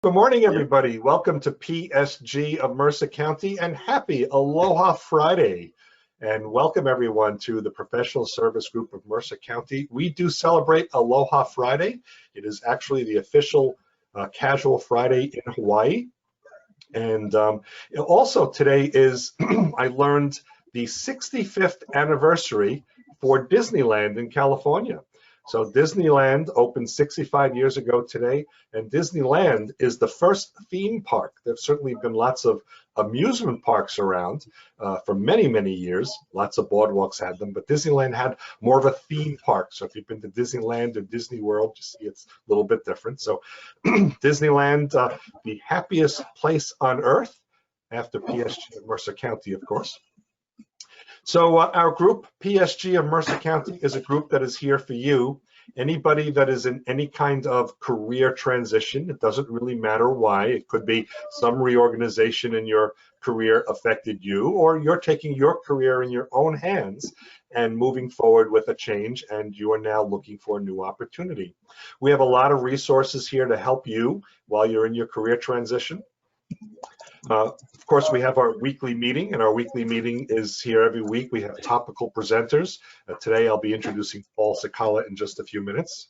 Good morning, everybody. Welcome to PSG of Mercer County and happy Aloha Friday. And welcome everyone to the Professional Service Group of Mercer County. We do celebrate Aloha Friday. It is actually the official casual Friday in Hawaii. And also today is, I learned, the 65th anniversary for Disneyland in California. So Disneyland opened 65 years ago today, and Disneyland is the first theme park. There's certainly been lots of amusement parks around for many, many years. Lots of boardwalks had them, but Disneyland had more of a theme park. So if you've been to Disneyland or Disney World, you see it's a little bit different. So Disneyland, the happiest place on earth, after PSG of Mercer County, of course. So our group, PSG of Mercer County, is a group that is here for you. Anybody that is in any kind of career transition, it doesn't really matter why. It could be some reorganization in your career affected you, or you're taking your career in your own hands and moving forward with a change, and you are now looking for a new opportunity. We have a lot of resources here to help you while you're in your career transition. Of course, we have our weekly meeting, and our weekly meeting is here every week. We have topical presenters. Today, I'll be introducing Paul Cecala in just a few minutes.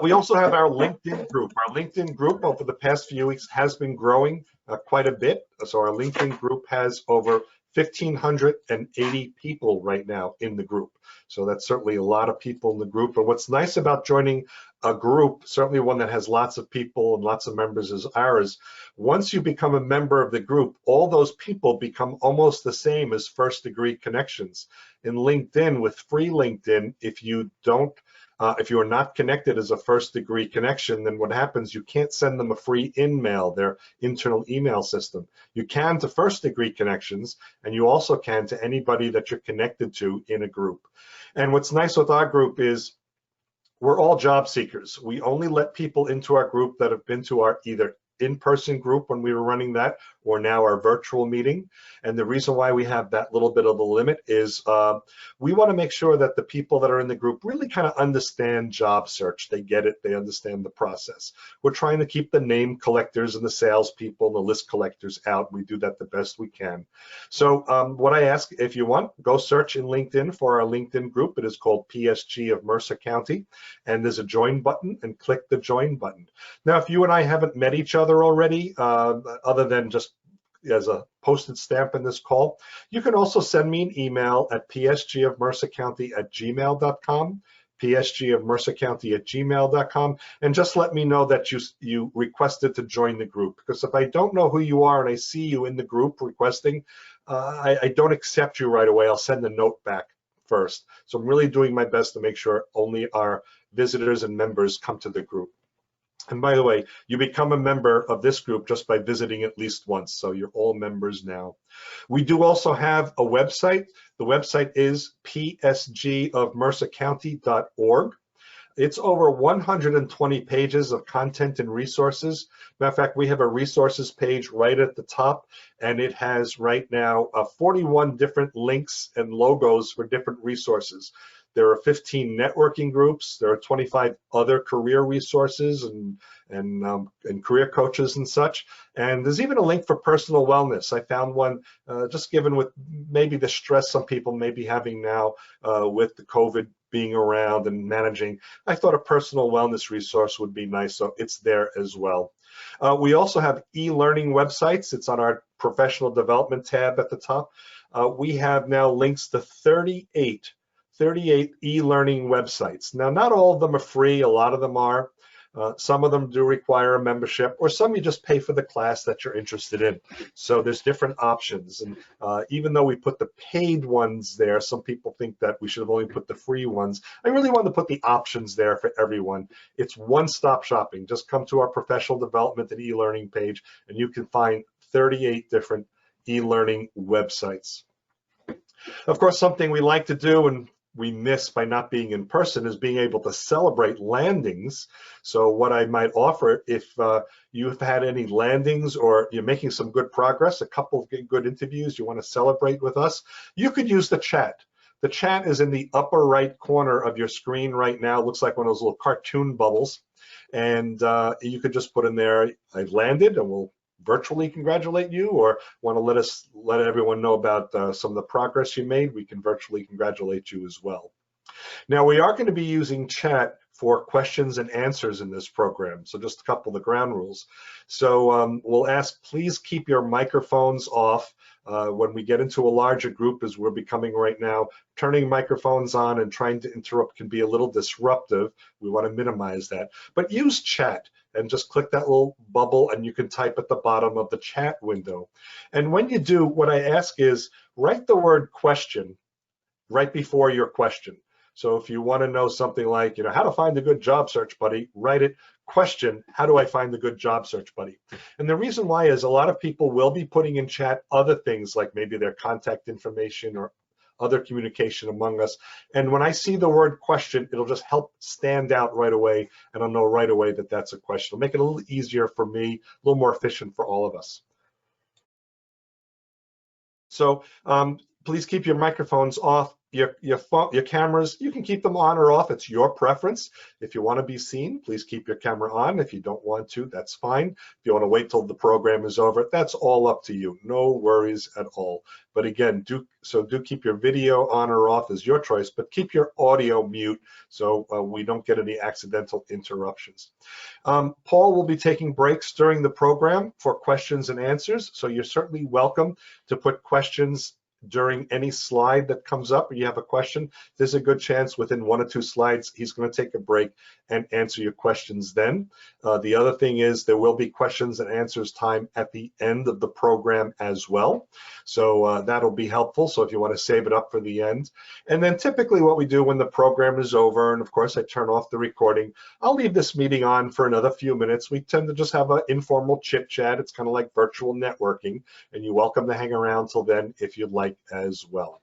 We also have our LinkedIn group. Our LinkedIn group over the past few weeks has been growing quite a bit. So our LinkedIn group has over 1,580 people right now in the group. So that's certainly a lot of people in the group. And what's nice about joining a group, certainly one that has lots of people and lots of members as ours, once you become a member of the group, all those people become almost the same as first degree connections. In LinkedIn, with free LinkedIn, if you are not connected as a first degree connection, then what happens, you can't send them a free in-mail, their internal email system. You can to first degree connections, and you also can to anybody that you're connected to in a group. And what's nice with our group is we're all job seekers. We only let people into our group that have been to our either in-person group when we were running that, or now our virtual meeting. And the reason why we have that little bit of a limit is we want to make sure that the people that are in the group really kind of understand job search. They get it, they understand the process. We're trying to keep the name collectors and the salespeople and the list collectors out. We do that the best we can. So what I ask, if you want, go search in LinkedIn for our LinkedIn group. It is called PSG of Mercer County, and there's a join button, and click the join button. Now, if you and I haven't met each other already, other than just as a posted stamp in this call, you can also send me an email at psgofmercercounty@gmail.com, psgofmercercounty@gmail.com, and just let me know that you requested to join the group. Because if I don't know who you are and I see you in the group requesting, I don't accept you right away. I'll send a note back first. So I'm really doing my best to make sure only our visitors and members come to the group. And by the way, you become a member of this group just by visiting at least once, so you're all members now. We do also have a website. The website is psgofmercercounty.org. It's over 120 pages of content and resources. Matter of fact, we have a resources page right at the top, and it has right now 41 different links and logos for different resources. There are 15 networking groups. There are 25 other career resources and career coaches and such. And there's even a link for personal wellness. I found one just given with maybe the stress some people may be having now with the COVID being around and managing. I thought a personal wellness resource would be nice, so it's there as well. We also have e-learning websites. It's on our professional development tab at the top. We have now links to 38 e-learning websites. Now, not all of them are free. A lot of them are. Some of them do require a membership, or some you just pay for the class that you're interested in. So there's different options. And even though we put the paid ones there, some people think that we should have only put the free ones. I really want to put the options there for everyone. It's one-stop shopping. Just come to our professional development and e-learning page, and you can find 38 different e-learning websites. Of course, something we like to do, and we miss by not being in person, is being able to celebrate landings. So what I might offer, if you've had any landings or you're making some good progress, a couple of good interviews you want to celebrate with us, you could use the chat. The chat is in the upper right corner of your screen right now. It looks like one of those little cartoon bubbles. And you could just put in there, I've landed, and we'll virtually congratulate you, or want to let everyone know about some of the progress you made, we can virtually congratulate you as well. Now, we are going to be using chat for questions and answers in this program, so just a couple of the ground rules. So we'll ask, please keep your microphones off. When we get into a larger group, as we're becoming right now, turning microphones on and trying to interrupt can be a little disruptive. We want to minimize that. But use chat and just click that little bubble, and you can type at the bottom of the chat window. And when you do, what I ask is write the word question right before your question. So if you want to know something like, how to find a good job search buddy, write it, question, how do I find a good job search buddy? And the reason why is a lot of people will be putting in chat other things like maybe their contact information or other communication among us. And when I see the word question, it'll just help stand out right away, and I'll know right away that that's a question. It'll make it a little easier for me, a little more efficient for all of us. So please keep your microphones off. Your cameras, you can keep them on or off. It's your preference. If you want to be seen, please keep your camera on. If you don't want to, that's fine. If you want to wait till the program is over, that's all up to you. No worries at all. But again, do keep your video on or off is your choice, but keep your audio mute so we don't get any accidental interruptions. Paul will be taking breaks during the program for questions and answers, so you're certainly welcome to put questions during any slide that comes up, or you have a question. There's a good chance within 1 or 2 slides he's going to take a break and answer your questions then. The other thing is there will be questions and answers time at the end of the program as well. So that'll be helpful. So if you want to save it up for the end. And then typically what we do when the program is over, and of course I turn off the recording, I'll leave this meeting on for another few minutes. We tend to just have an informal chit chat. It's kind of like virtual networking, and you're welcome to hang around till then if you'd like as well.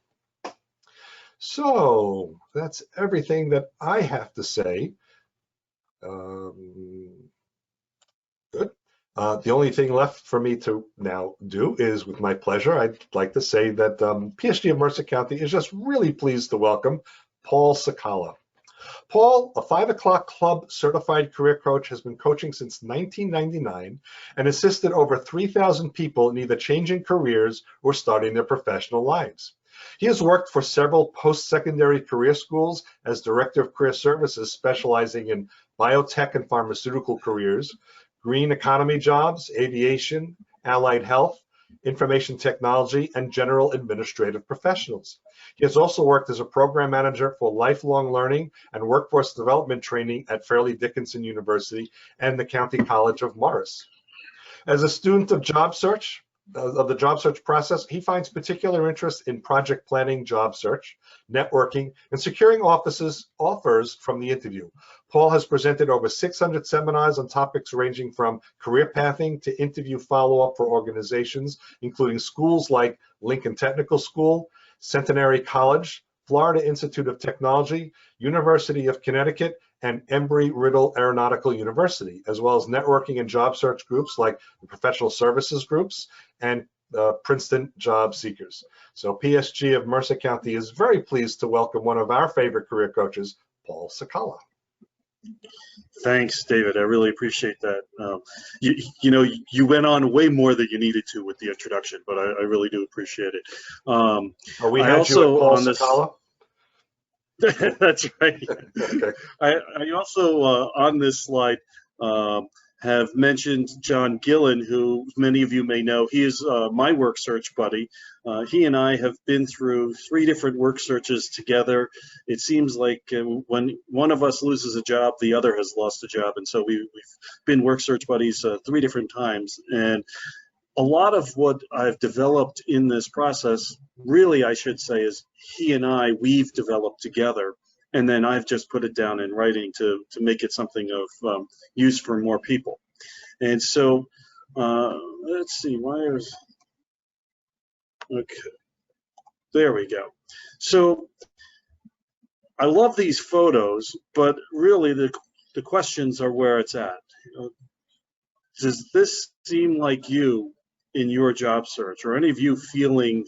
So that's everything that I have to say. Good. The only thing left for me to now do is, with my pleasure, I'd like to say that PSG of Mercer County is just really pleased to welcome Paul Cecala. Paul, a 5 o'clock club certified career coach, has been coaching since 1999 and assisted over 3,000 people in either changing careers or starting their professional lives. He has worked for several post-secondary career schools as Director of Career Services, specializing in biotech and pharmaceutical careers, green economy jobs, aviation, allied health, information technology, and general administrative professionals. He has also worked as a program manager for lifelong learning and workforce development training at Fairleigh Dickinson University and the County College of Morris. As a student of the job search process, he finds particular interest in project planning, job search, networking, and securing offers from the interview. Paul has presented over 600 seminars on topics ranging from career pathing to interview follow-up for organizations, including schools like Lincoln Technical School, Centenary College, Florida Institute of Technology, University of Connecticut, and Embry-Riddle Aeronautical University, as well as networking and job search groups like the professional services groups and Princeton Job Seekers. So PSG of Mercer County is very pleased to welcome one of our favorite career coaches, Paul Cecala. Thanks, David. I really appreciate that. You went on way more than you needed to with the introduction, but I really do appreciate it. We had you at Paul Cecala? That's right. Okay. I also, on this slide, have mentioned John Gillen, who many of you may know. He is my work search buddy. He and I have been through 3 different work searches together. It seems like when one of us loses a job, the other has lost a job. And so we've been work search buddies 3 different times. And a lot of what I've developed in this process, really, I should say, is he and we've developed together. And then I've just put it down in writing to make it something of use for more people. And so, let's see, okay, there we go. So I love these photos, but really the questions are where it's at. Does this seem like you in your job search, or any of you feeling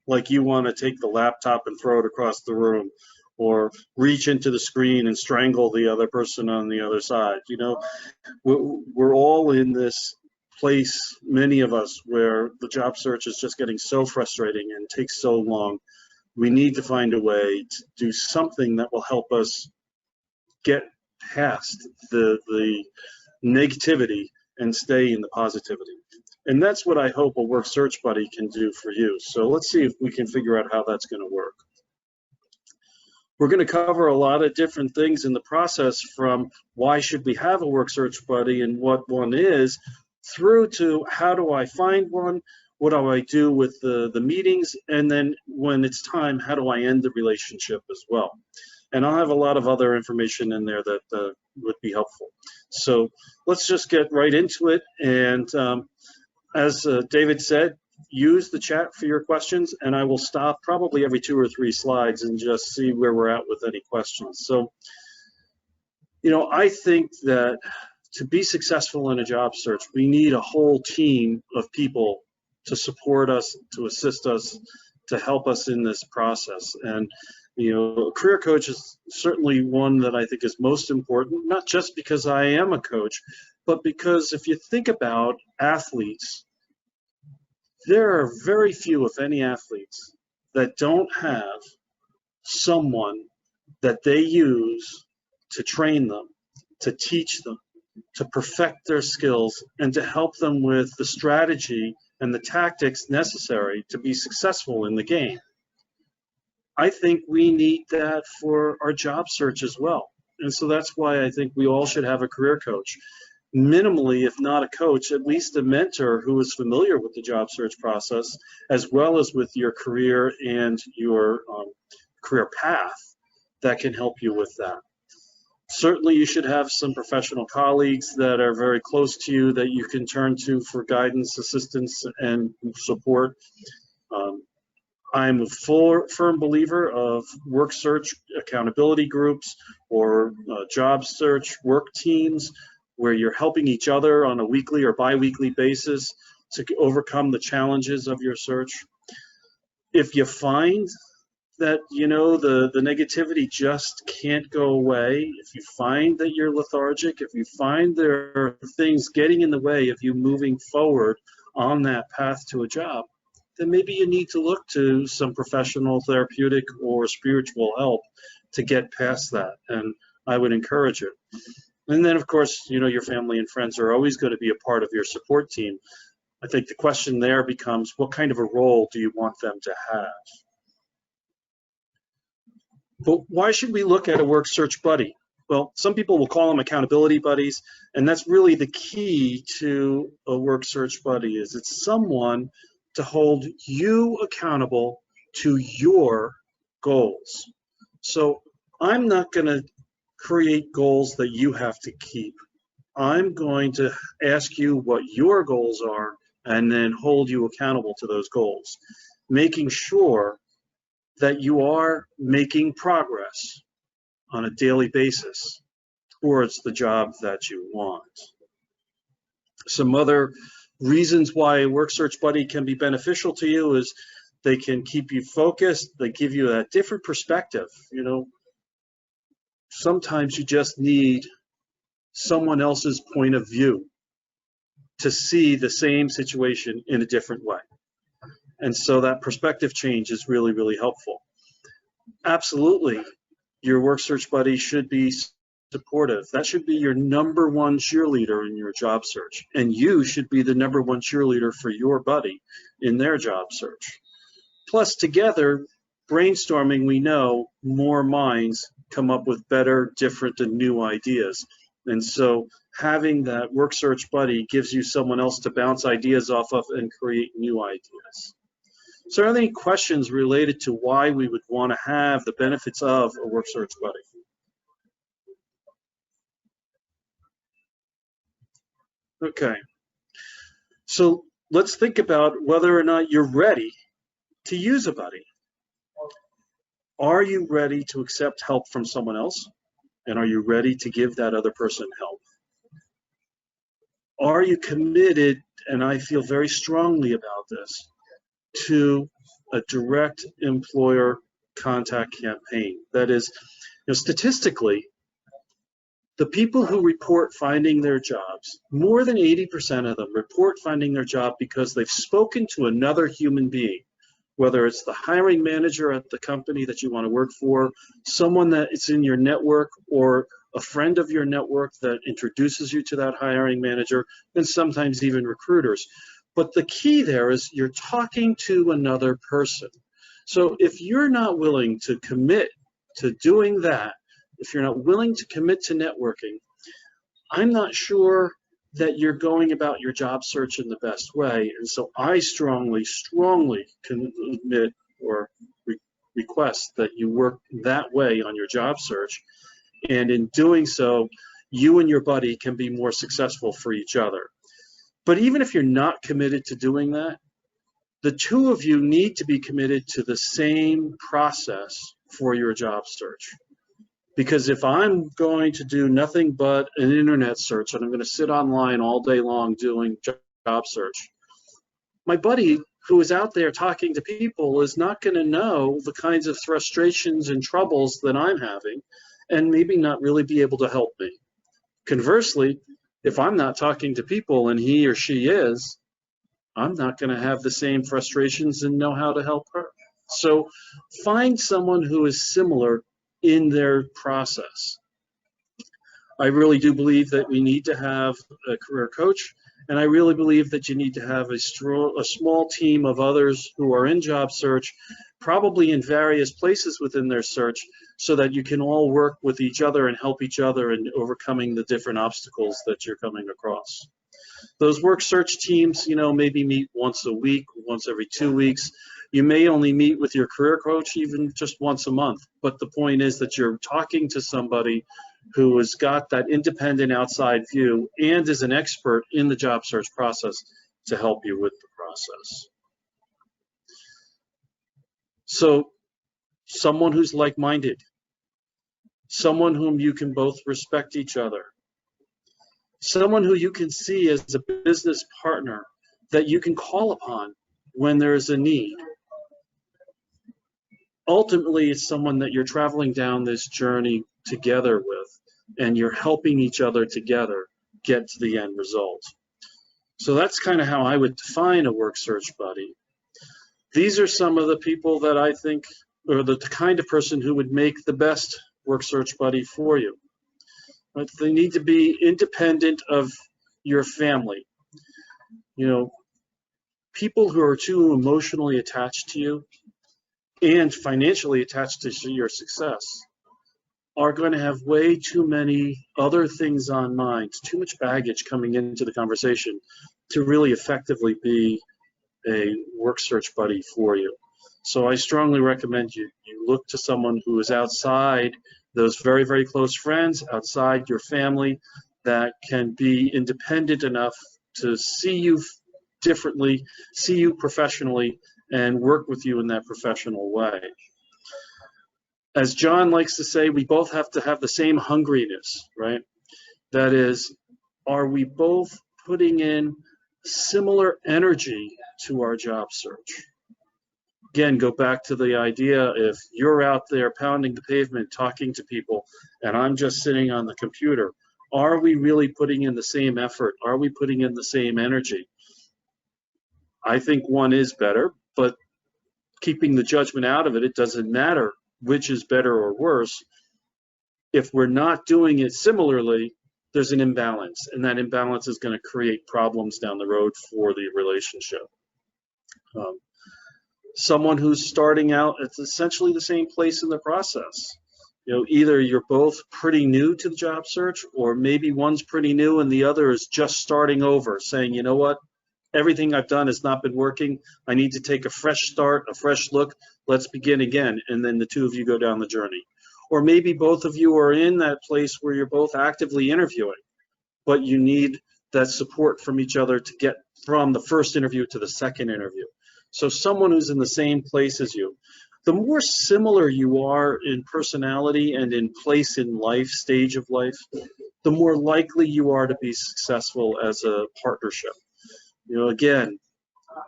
like you want to take the laptop and throw it across the room, or reach into the screen and strangle the other person on the other side. You know, we're all in this place, many of us, where the job search is just getting so frustrating and takes so long. We need to find a way to do something that will help us get past the negativity and stay in the positivity. And that's what I hope a work search buddy can do for you. So let's see if we can figure out how that's going to work. We're going to cover a lot of different things in the process, from why should we have a work search buddy and what one is, through to how do I find one, what do I do with the meetings, and then when it's time, how do I end the relationship as well. And I'll have a lot of other information in there that would be helpful. So let's just get right into it. And as David said, use the chat for your questions, and I will stop probably every 2 or 3 slides and just see where we're at with any questions. So, you know, I think that to be successful in a job search, we need a whole team of people to support us, to assist us, to help us in this process. And, you know, a career coach is certainly one that I think is most important, not just because I am a coach, but because if you think about athletes, there are very few, if any, athletes that don't have someone that they use to train them, to teach them, to perfect their skills, and to help them with the strategy and the tactics necessary to be successful in the game. I think we need that for our job search as well. And so that's why I think we all should have a career coach. Minimally, if not a coach, at least a mentor who is familiar with the job search process, as well as with your career and your career path, that can help you with that. Certainly, you should have some professional colleagues that are very close to you that you can turn to for guidance, assistance, and support. I'm a firm believer of work search accountability groups or job search work teams, where you're helping each other on a weekly or bi-weekly basis to overcome the challenges of your search. If you find that, you know, the negativity just can't go away, if you find that you're lethargic, if you find there are things getting in the way of you moving forward on that path to a job, then maybe you need to look to some professional, therapeutic, or spiritual help to get past that. And I would encourage it. And then, of course, you know, your family and friends are always going to be a part of your support team. I think the question there becomes, what kind of a role do you want them to have? But why should we look at a work search buddy? Well, some people will call them accountability buddies, and that's really the key to a work search buddy. Is it's someone to hold you accountable to your goals. So I'm not going to create goals that you have to keep. I'm going to ask you what your goals are and then hold you accountable to those goals, making sure that you are making progress on a daily basis towards the job that you want. Some other reasons why a work search buddy can be beneficial to you is they can keep you focused, they give you a different perspective. You know, sometimes you just need someone else's point of view to see the same situation in a different way. And so that perspective change is really, really helpful. Absolutely, your work search buddy should be supportive. That should be your number one cheerleader in your job search. And you should be the number one cheerleader for your buddy in their job search. Plus, together, brainstorming, we know more minds come up with better, different, and new ideas. And so having that work search buddy gives you someone else to bounce ideas off of and create new ideas. So are there any questions related to why we would want to have the benefits of a work search buddy? Okay, so let's think about whether or not you're ready to use a buddy. Are you ready to accept help from someone else? And are you ready to give that other person help? Are you committed, and I feel very strongly about this, to a direct employer contact campaign. That is, statistically, the people who report finding their jobs, more than 80% of them report finding their job because they've spoken to another human being, whether it's the hiring manager at the company that you want to work for, someone that is in your network, or a friend of your network that introduces you to that hiring manager, and sometimes even recruiters. But the key there is you're talking to another person. So if you're not willing to commit to doing that, if you're not willing to commit to networking, I'm not sure that you're going about your job search in the best way. And so I strongly commit or request that you work that way on your job search. And in doing so, you and your buddy can be more successful for each other. But even if you're not committed to doing that, the two of you need to be committed to the same process for your job search. Because if I'm going to do nothing but an internet search and I'm going to sit online all day long doing job search, my buddy who is out there talking to people is not going to know the kinds of frustrations and troubles that I'm having, and maybe not really be able to help me. Conversely, if I'm not talking to people and he or she is, I'm not going to have the same frustrations and know how to help her. So find someone who is similar in their process. I really do believe that we need to have a career coach, and I really believe that you need to have a small team of others who are in job search, probably in various places within their search, so that you can all work with each other and help each other in overcoming the different obstacles that you're coming across. Those work search teams, maybe meet once a week, once every 2 weeks. You may only meet with your career coach even just once a month. But the point is that you're talking to somebody who has got that independent outside view and is an expert in the job search process to help you with the process. So someone who's like-minded, someone whom you can both respect each other, someone who you can see as a business partner that you can call upon when there is a need. Ultimately, it's someone that you're traveling down this journey together with, and you're helping each other together get to the end result. So that's kind of how I would define a work search buddy. These are some of the people that I think are the kind of person who would make the best work search buddy for you. But they need to be independent of your family. People who are too emotionally attached to you and financially attached to your success are going to have way too many other things on mind, too much baggage coming into the conversation to really effectively be a work search buddy for you. So I strongly recommend you look to someone who is outside those very, very close friends, outside your family, that can be independent enough to see you differently, see you professionally, and work with you in that professional way. As John likes to say, we both have to have the same hungriness, right? That is, are we both putting in similar energy to our job search? Again, go back to the idea, if you're out there pounding the pavement, talking to people, and I'm just sitting on the computer, are we really putting in the same effort? Are we putting in the same energy? I think one is better, but keeping the judgment out of it, it doesn't matter which is better or worse. If we're not doing it similarly, there's an imbalance, and that imbalance is going to create problems down the road for the relationship. Someone who's starting out at essentially the same place in the process. Either you're both pretty new to the job search, or maybe one's pretty new and the other is just starting over, saying, you know what, everything I've done has not been working. I need to take a fresh start, a fresh look. Let's begin again. And then the two of you go down the journey. Or maybe both of you are in that place where you're both actively interviewing, but you need that support from each other to get from the first interview to the second interview. So someone who's in the same place as you. The more similar you are in personality and in place in life, stage of life, the more likely you are to be successful as a partnership. Again,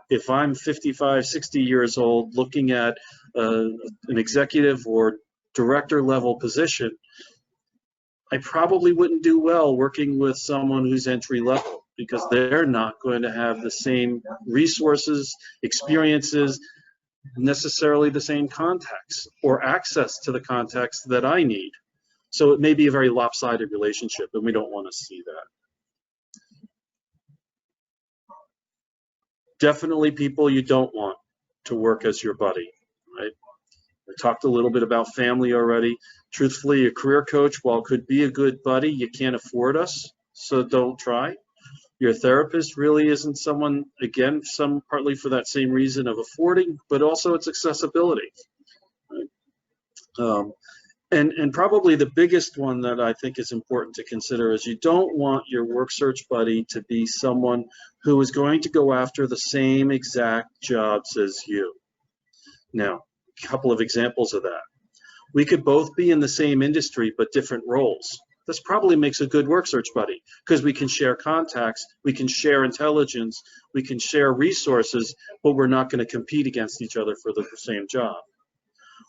if I'm 55, 60 years old looking at an executive or director level position, I probably wouldn't do well working with someone who's entry level, because they're not going to have the same resources, experiences, necessarily the same contacts or access to the contacts that I need. So it may be a very lopsided relationship, and we don't want to see that. Definitely people you don't want to work as your buddy, right? I talked a little bit about family already. Truthfully, a career coach, while could be a good buddy, you can't afford us, so don't try. Your therapist really isn't someone, again, partly for that same reason of affording, but also its accessibility. Right? And probably the biggest one that I think is important to consider is you don't want your work search buddy to be someone who is going to go after the same exact jobs as you. Now, a couple of examples of that. We could both be in the same industry, but different roles. This probably makes a good work search buddy, because we can share contacts, we can share intelligence, we can share resources, but we're not going to compete against each other for the same job.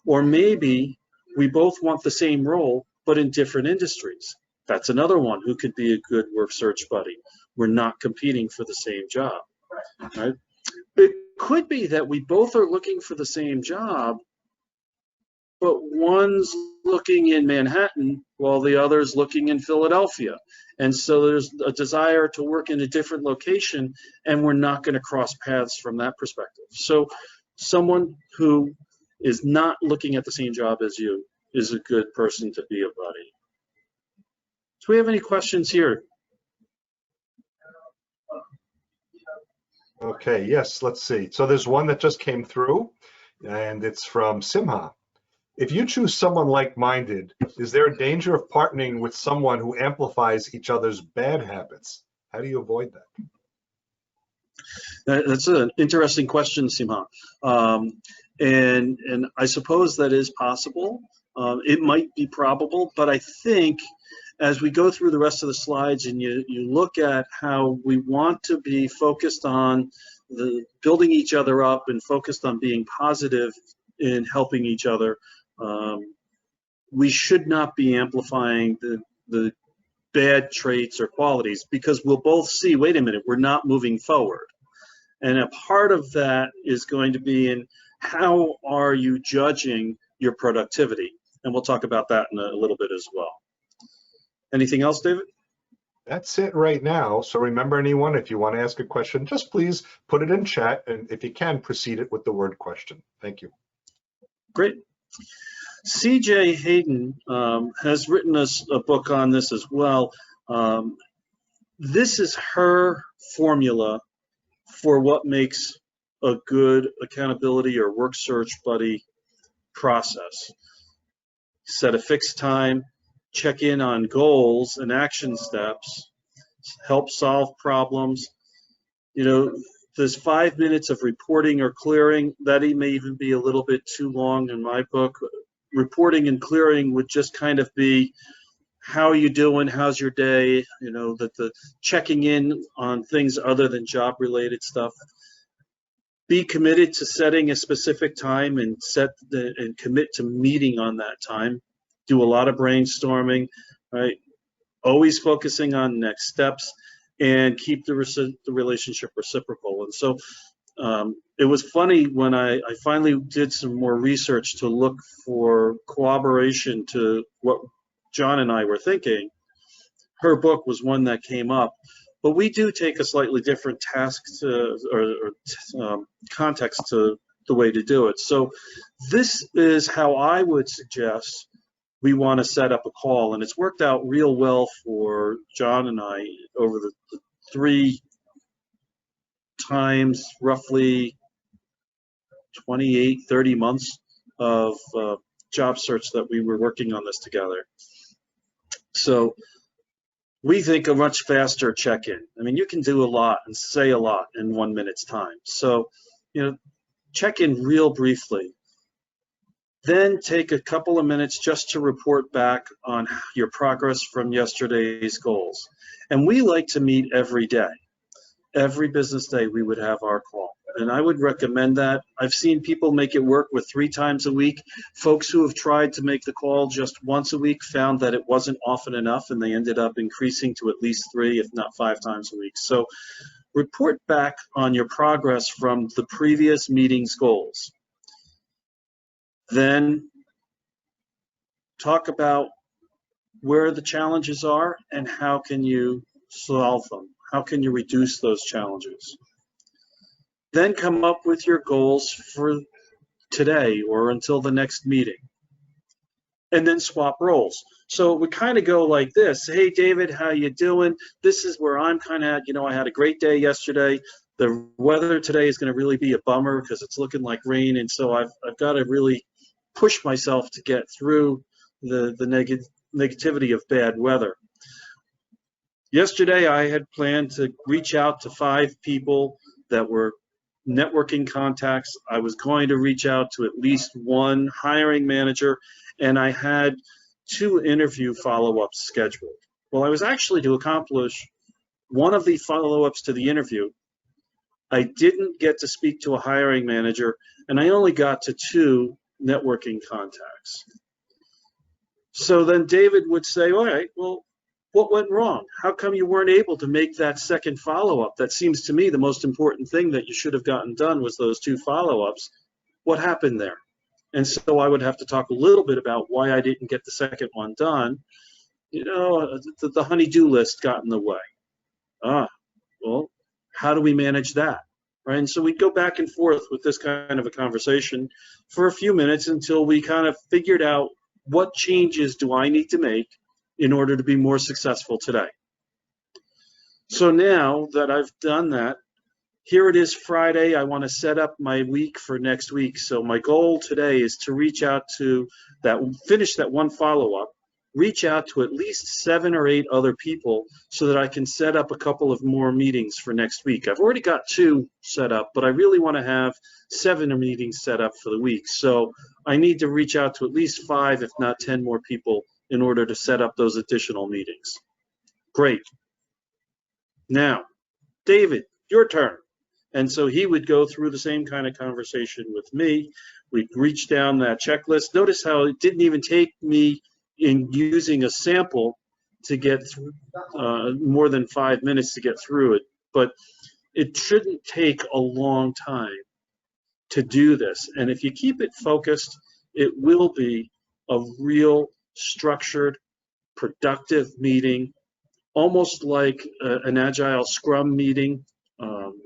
Or maybe we both want the same role, but in different industries. That's another one who could be a good work search buddy. We're not competing for the same job. Right? It could be that we both are looking for the same job, but one's looking in Manhattan while the other's looking in Philadelphia. And so there's a desire to work in a different location, and we're not going to cross paths from that perspective. So someone who is not looking at the same job as you is a good person to be a buddy. Do we have any questions here? Okay, yes, let's see. So there's one that just came through, and it's from Simha. If you choose someone like-minded, is there a danger of partnering with someone who amplifies each other's bad habits? How do you avoid that? That's an interesting question, Simha. And I suppose that is possible. It might be probable, but I think as we go through the rest of the slides and you look at how we want to be focused on the building each other up and focused on being positive in helping each other, we should not be amplifying the bad traits or qualities, because we'll both see, wait a minute, we're not moving forward. And a part of that is going to be in how are you judging your productivity? And we'll talk about that in a little bit as well. Anything else, David? That's it right now. So remember, anyone, if you want to ask a question, just please put it in chat, and if you can, precede it with the word question. Thank you. Great. CJ Hayden has written us a book on this as well. This is her formula for what makes a good accountability or work search buddy process. Set a fixed time, check in on goals and action steps, help solve problems. You know, there's 5 minutes of reporting or clearing. That may even be a little bit too long in my book. Reporting and clearing would just kind of be, how are you doing? How's your day? You know, the checking in on things other than job related stuff. Be committed to setting a specific time and commit to meeting on that time. Do a lot of brainstorming, right? Always focusing on next steps, and keep the relationship reciprocal. And so it was funny when I finally did some more research to look for corroboration to what John and I were thinking. Her book was one that came up, but we do take a slightly different task or context to the way to do it. So this is how I would suggest we want to set up a call, and it's worked out real well for John and I over the 3 times, roughly 28, 30 months of job search that we were working on this together. So we think a much faster check-in. I mean, you can do a lot and say a lot in 1 minute's time. So, you know, check in real briefly. Then take a couple of minutes just to report back on your progress from yesterday's goals. And we like to meet every day. Every business day we would have our call. And I would recommend that. I've seen people make it work with 3 times a week. Folks who have tried to make the call just once a week found that it wasn't often enough, and they ended up increasing to at least 3, if not 5 times a week. So report back on your progress from the previous meeting's goals. Then talk about where the challenges are and how can you solve them? How can you reduce those challenges? Then come up with your goals for today or until the next meeting. And then swap roles. So we kind of go like this. Hey, David, how you doing? This is where I'm kind of at. You know, I had a great day yesterday. The weather today is going to really be a bummer because it's looking like rain. And so I've got to really push myself to get through the negativity of bad weather. Yesterday, I had planned to reach out to 5 people that were networking contacts. I was going to reach out to at least 1 hiring manager, and I had 2 interview follow-ups scheduled. Well, I was actually to accomplish one of the follow-ups to the interview. I didn't get to speak to a hiring manager, and I only got to 2 networking contacts. So then David would say, all right, well, what went wrong? How come you weren't able to make that second follow-up? That seems to me the most important thing that you should have gotten done was those 2 follow-ups. What happened there? And so I would have to talk a little bit about why I didn't get the second one done. You know, the honey-do list got in the way. Well, how do we manage that? Right? And so we'd go back and forth with this kind of a conversation for a few minutes until we kind of figured out what changes do I need to make in order to be more successful today. So now that I've done that, here it is Friday. I want to set up my week for next week. So my goal today is to reach out to finish that 1 follow-up, reach out to at least 7 or 8 other people so that I can set up a couple of more meetings for next week. I've already got 2 set up, but I really want to have 7 meetings set up for the week. So I need to reach out to at least 5, if not 10 more people in order to set up those additional meetings. Great. Now, David, your turn. And so he would go through the same kind of conversation with me. We'd reach down that checklist. Notice how it didn't even take me in using a sample to get through, more than 5 minutes to get through it. But it shouldn't take a long time to do this. And if you keep it focused, it will be a real structured, productive meeting, almost like an agile scrum meeting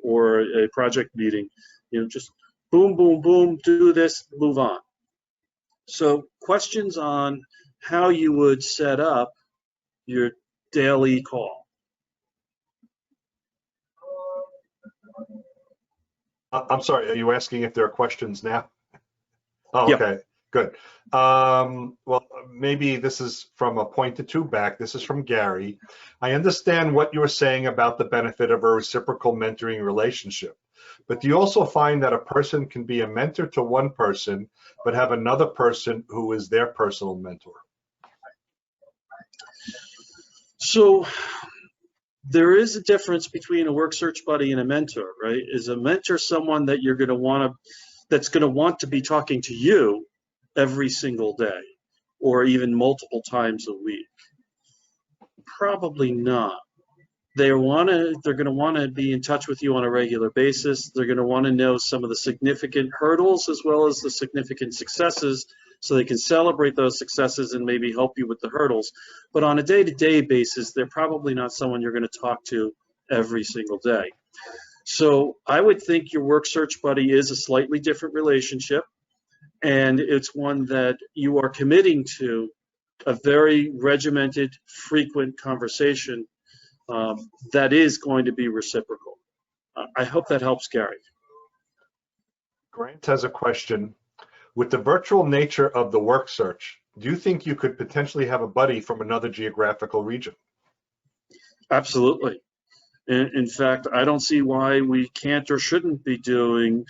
or a project meeting. You know, just boom, boom, boom, do this, move on. So questions on how you would set up your daily call. I'm sorry, are you asking if there are questions now? Oh, Yep. okay, good. Well, maybe this is from a point or 2 back. This is from Gary. I understand what you're saying about the benefit of a reciprocal mentoring relationship, but do you also find that a person can be a mentor to one person, but have another person who is their personal mentor? So there is a difference between a work search buddy and a mentor, right? Is a mentor someone that you're going to want to, that's going to want to be talking to you every single day or even multiple times a week? Probably not. They're going to want to be in touch with you on a regular basis. They're going to want to know some of the significant hurdles as well as the significant successes so they can celebrate those successes and maybe help you with the hurdles. But on a day-to-day basis, they're probably not someone you're going to talk to every single day. So I would think your work search buddy is a slightly different relationship, and it's one that you are committing to a very regimented, frequent conversation that is going to be reciprocal. I hope that helps, Gary. Grant has a question. With the virtual nature of the work search, do you think you could potentially have a buddy from another geographical region? Absolutely. In fact, I don't see why we can't or shouldn't be doing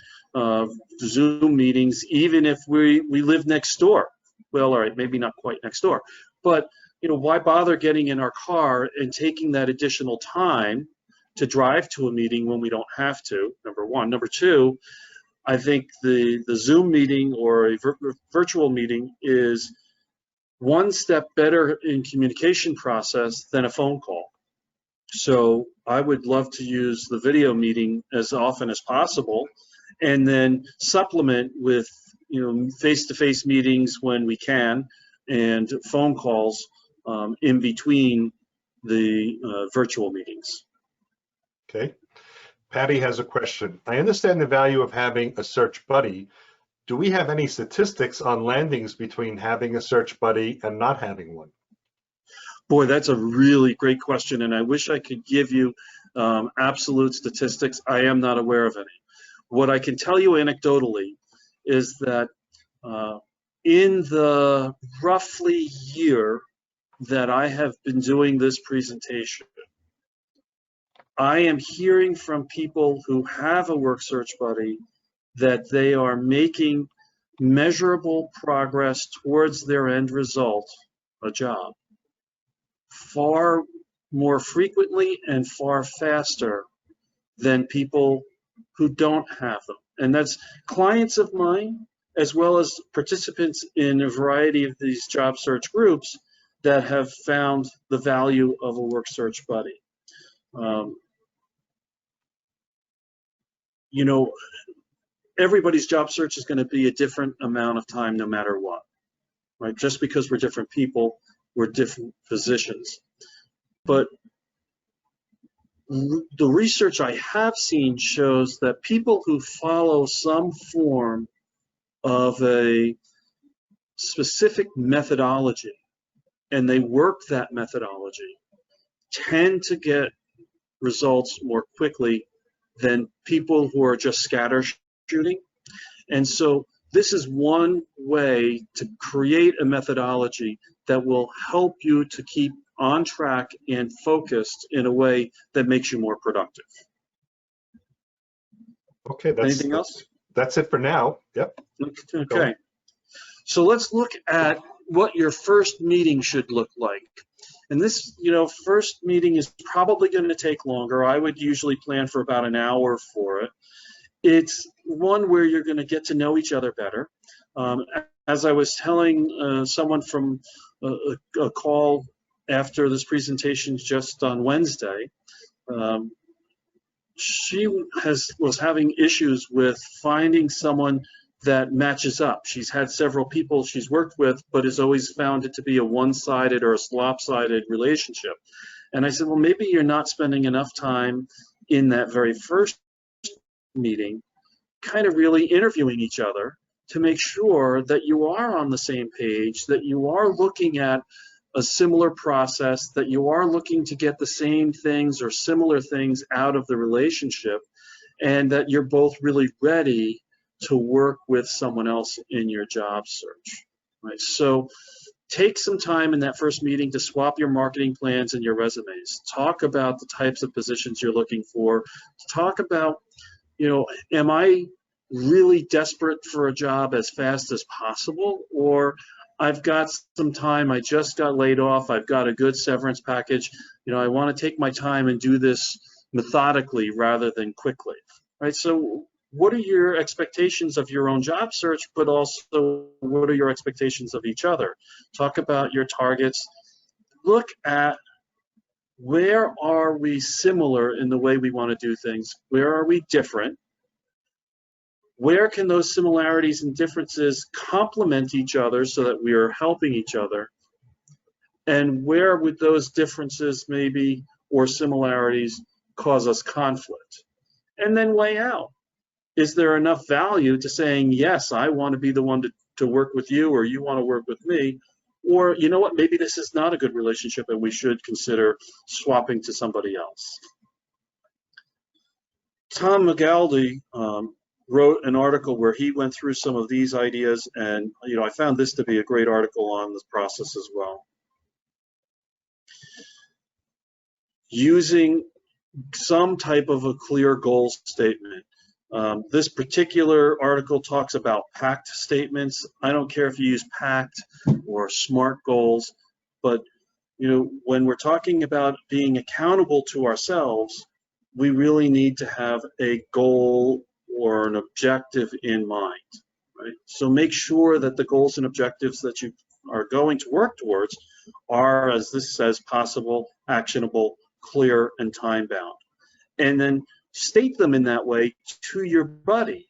Zoom meetings, even if we live next door. Well, all right, maybe not quite next door, but you know, why bother getting in our car and taking that additional time to drive to a meeting when we don't have to, number number one. Number two, I think the Zoom meeting or a virtual meeting is one step better in communication process than a phone call. So I would love to use the video meeting as often as possible, and then supplement with face-to-face meetings when we can, and phone calls in between the virtual meetings. Okay. Patty has a question. I understand the value of having a search buddy. Do we have any statistics on landings between having a search buddy and not having one? Boy, that's a really great question, and I wish I could give you absolute statistics. I am not aware of any. What I can tell you anecdotally is that in the roughly year that I have been doing this presentation, I am hearing from people who have a work search buddy that they are making measurable progress towards their end result, a job, far more frequently and far faster than people who don't have them. And that's clients of mine, as well as participants in a variety of these job search groups that have found the value of a work search buddy. Everybody's job search is going to be a different amount of time no matter what, right? Just because we're different people, we're different positions. But the research I have seen shows that people who follow some form of a specific methodology and they work that methodology tend to get results more quickly than people who are just scatter shooting. And so this is one way to create a methodology that will help you to keep on track and focused in a way that makes you more productive. Okay, anything else? That's it for now. Yep. Okay. So let's look at what your first meeting should look like. And this, first meeting is probably going to take longer. I would usually plan for about an hour for it. It's one where you're going to get to know each other better. As I was telling someone from a call after this presentation just on Wednesday, she was having issues with finding someone that matches up. She's had several people she's worked with, but has always found it to be a one-sided or a lopsided relationship. And I said, well, maybe you're not spending enough time in that very first meeting kind of really interviewing each other to make sure that you are on the same page, that you are looking at a similar process, that you are looking to get the same things or similar things out of the relationship, and that you're both really ready to work with someone else in your job search, right? So take some time in that first meeting to swap your marketing plans and your resumes. Talk about the types of positions you're looking for. Talk about, am I really desperate for a job as fast as possible, or I've got some time, I just got laid off, I've got a good severance package, I want to take my time and do this methodically rather than quickly, right? So what are your expectations of your own job search, but also what are your expectations of each other? Talk about your targets. Look at where are we similar in the way we want to do things? Where are we different? Where can those similarities and differences complement each other so that we are helping each other? And where would those differences maybe or similarities cause us conflict? And then weigh out. Is there enough value to saying, yes, I want to be the one to work with you, or you want to work with me? Or, you know what, maybe this is not a good relationship and we should consider swapping to somebody else. Tom McGaldy wrote an article where he went through some of these ideas, and I found this to be a great article on this process as well. Using some type of a clear goal statement. This particular article talks about PACT statements. I don't care if you use PACT or SMART goals, but when we're talking about being accountable to ourselves, we really need to have a goal or an objective in mind, right? So make sure that the goals and objectives that you are going to work towards are, as this says, possible, actionable, clear, and time-bound. And then state them in that way to your buddy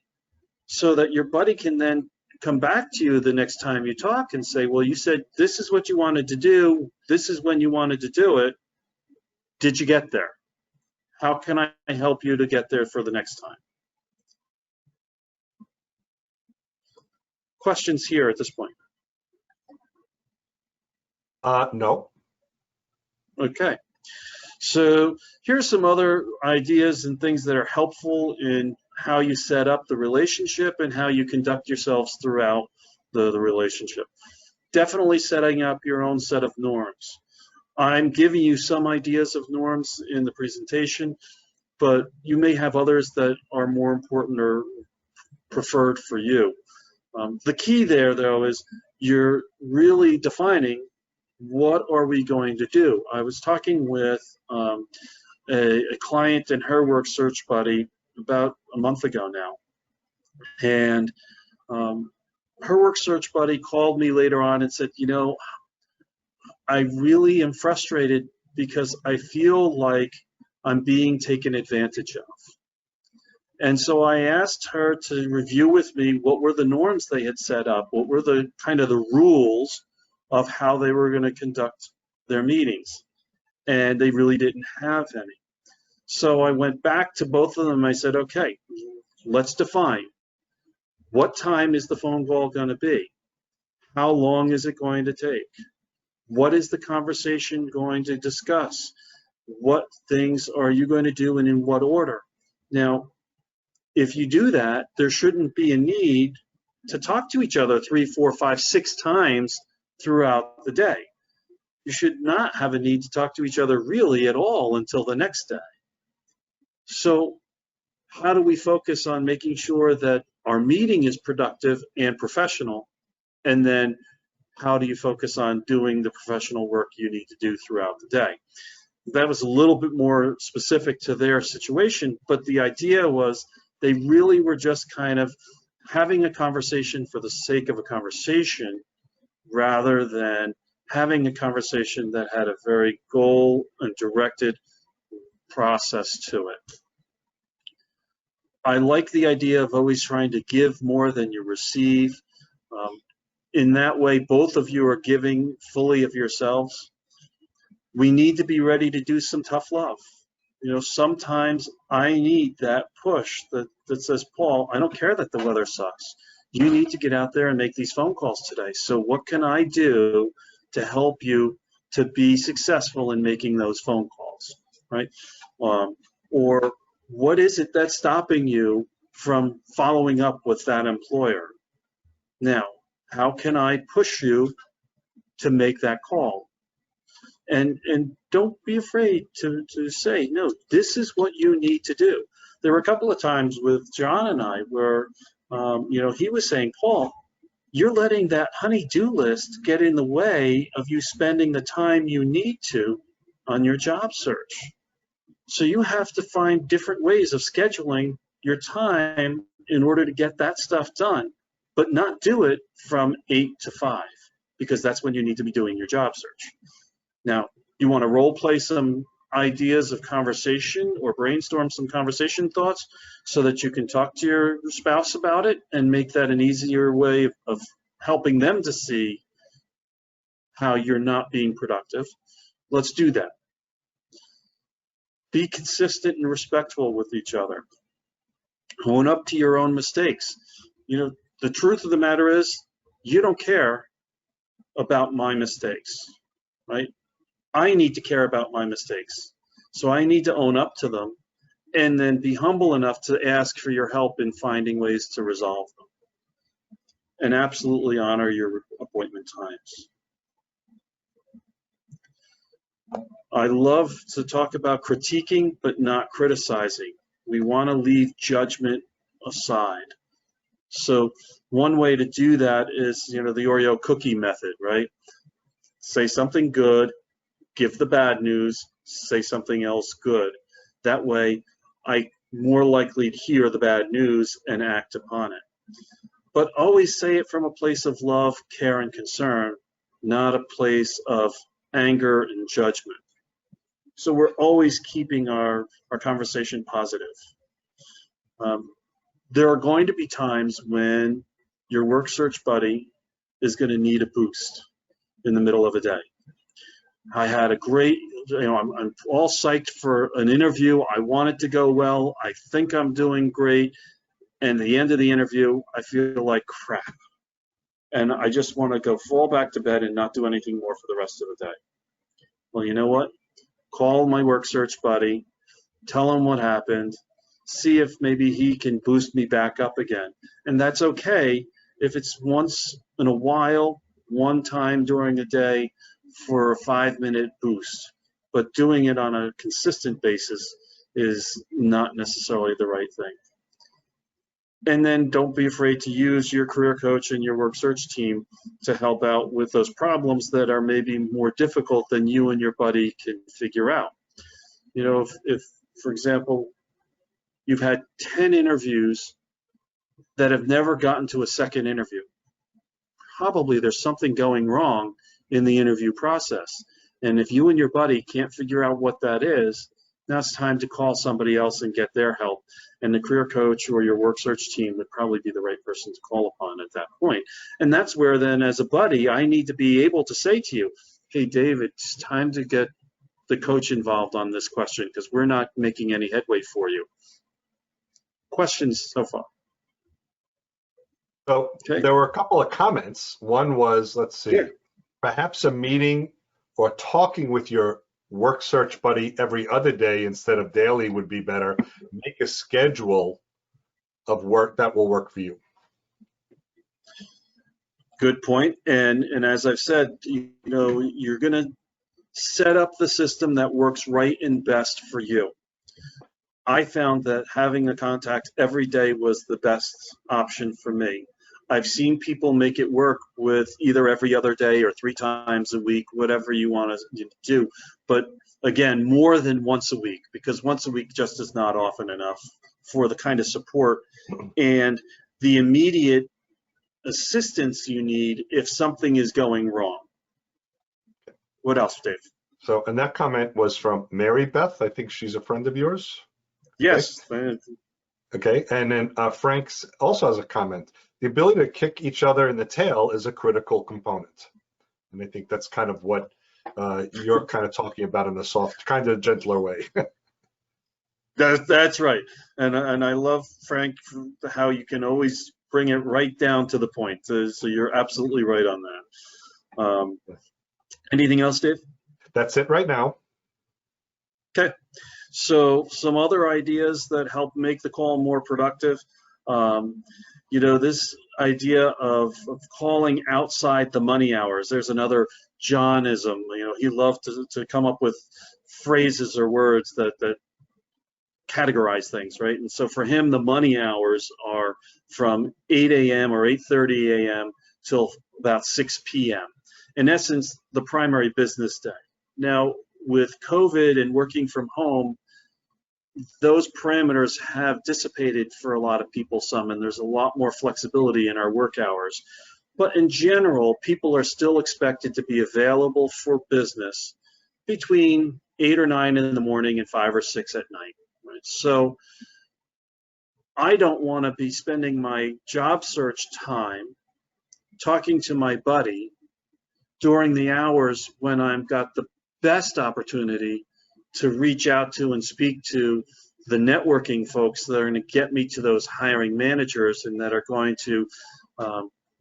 so that your buddy can then come back to you the next time you talk and say, well, you said this is what you wanted to do. This is when you wanted to do it. Did you get there? How can I help you to get there for the next time? Questions here at this point? No. Okay. So here's some other ideas and things that are helpful in how you set up the relationship and how you conduct yourselves throughout the relationship. Definitely setting up your own set of norms. I'm giving you some ideas of norms in the presentation, but you may have others that are more important or preferred for you. The key there, though, is you're really defining what are we going to do. I was talking with a client and her work search buddy about a month ago now, and her work search buddy called me later on and said, you know, I really am frustrated because I feel like I'm being taken advantage of. And so I asked her to review with me what were the norms they had set up, what were the kind of the rules of how they were going to conduct their meetings. And they really didn't have any. So I went back to both of them. I said, okay, let's define. What time is the phone call going to be? How long is it going to take? What is the conversation going to discuss? What things are you going to do and in what order? Now, if you do that, there shouldn't be a need to talk to each other 3, 4, 5, 6 times throughout the day. You should not have a need to talk to each other really at all until the next day. So how do we focus on making sure that our meeting is productive and professional? And then how do you focus on doing the professional work you need to do throughout the day? That was a little bit more specific to their situation, but the idea was they really were just kind of having a conversation for the sake of a conversation rather than having a conversation that had a very goal and directed process to it. I like the idea of always trying to give more than you receive. In that way, both of you are giving fully of yourselves. We need to be ready to do some tough love. You know, sometimes I need that push that says, Paul, I don't care that the weather sucks. You need to get out there and make these phone calls today. So what can I do to help you to be successful in making those phone calls, right? Or what is it that's stopping you from following up with that employer? Now, how can I push you to make that call? And don't be afraid to say, no, this is what you need to do. There were a couple of times with John and I where, you know, he was saying, Paul, you're letting that honey-do list get in the way of you spending the time you need to on your job search. So you have to find different ways of scheduling your time in order to get that stuff done, but not do it from 8 to 5, because that's when you need to be doing your job search. Now, you want to role play some ideas of conversation or brainstorm some conversation thoughts so that you can talk to your spouse about it and make that an easier way of helping them to see how you're not being productive. Let's do that. Be consistent and respectful with each other. Own up to your own mistakes. You know, the truth of the matter is, you don't care about my mistakes, right? I need to care about my mistakes. So I need to own up to them and then be humble enough to ask for your help in finding ways to resolve them. And absolutely honor your appointment times. I love to talk about critiquing, but not criticizing. We want to leave judgment aside. So one way to do that is, you know, the Oreo cookie method, right? Say something good, give the bad news, say something else good. That way, I'm more likely to hear the bad news and act upon it. But always say it from a place of love, care, and concern, not a place of anger and judgment. So we're always keeping our conversation positive. There are going to be times when your work search buddy is going to need a boost in the middle of a day. I had a great, I'm all psyched for an interview. I want it to go well. I think I'm doing great. And at the end of the interview, I feel like crap. And I just want to go fall back to bed and not do anything more for the rest of the day. Well, you know what? Call my work search buddy, tell him what happened, see if maybe he can boost me back up again. And that's okay if it's once in a while, one time during a day for a 5-minute boost. But doing it on a consistent basis is not necessarily the right thing. And then don't be afraid to use your career coach and your work search team to help out with those problems that are maybe more difficult than you and your buddy can figure out. You know, if for example, you've had 10 interviews that have never gotten to a second interview, probably there's something going wrong in the interview process. And if you and your buddy can't figure out what that is, now it's time to call somebody else and get their help. And the career coach or your work search team would probably be the right person to call upon at that point. And that's where then, as a buddy, I need to be able to say to you, hey, David, it's time to get the coach involved on this question because we're not making any headway for you. Questions so far? So okay. There were a couple of comments. One was, let's see, perhaps a meeting or talking with your work search buddy every other day instead of daily would be better. Make a schedule of work that will work for you. Good point. And as I've said, you know, you're going to set up the system that works right and best for you. I found that having a contact every day was the best option for me. I've seen people make it work with either every other day or 3 times a week, whatever you want to do. But again, more than once a week, because once a week just is not often enough for the kind of support and the immediate assistance you need if something is going wrong. What else, Dave? So, and that comment was from Mary Beth. I think she's a friend of yours. Yes. Okay, and then Frank also has a comment. The ability to kick each other in the tail is a critical component. And I think that's kind of what you're kind of talking about in a soft, kind of gentler way. That's right. And I love, Frank, how you can always bring it right down to the point. So you're absolutely right on that. Anything else, Dave? That's it right now. Okay. So some other ideas that help make the call more productive. You know, this idea of calling outside the money hours. There's another Johnism. You know, he loved to come up with phrases or words that categorize things, right? And so for him, the money hours are from 8 a.m. or 8:30 a.m. till about 6 p.m. In essence, the primary business day. Now, with COVID and working from home, those parameters have dissipated for a lot of people some, and there's a lot more flexibility in our work hours. But in general, people are still expected to be available for business between 8 or 9 in the morning and 5 or 6 at night. Right? So I don't want to be spending my job search time talking to my buddy during the hours when I've got the best opportunity to reach out to and speak to the networking folks that are going to get me to those hiring managers and that are going to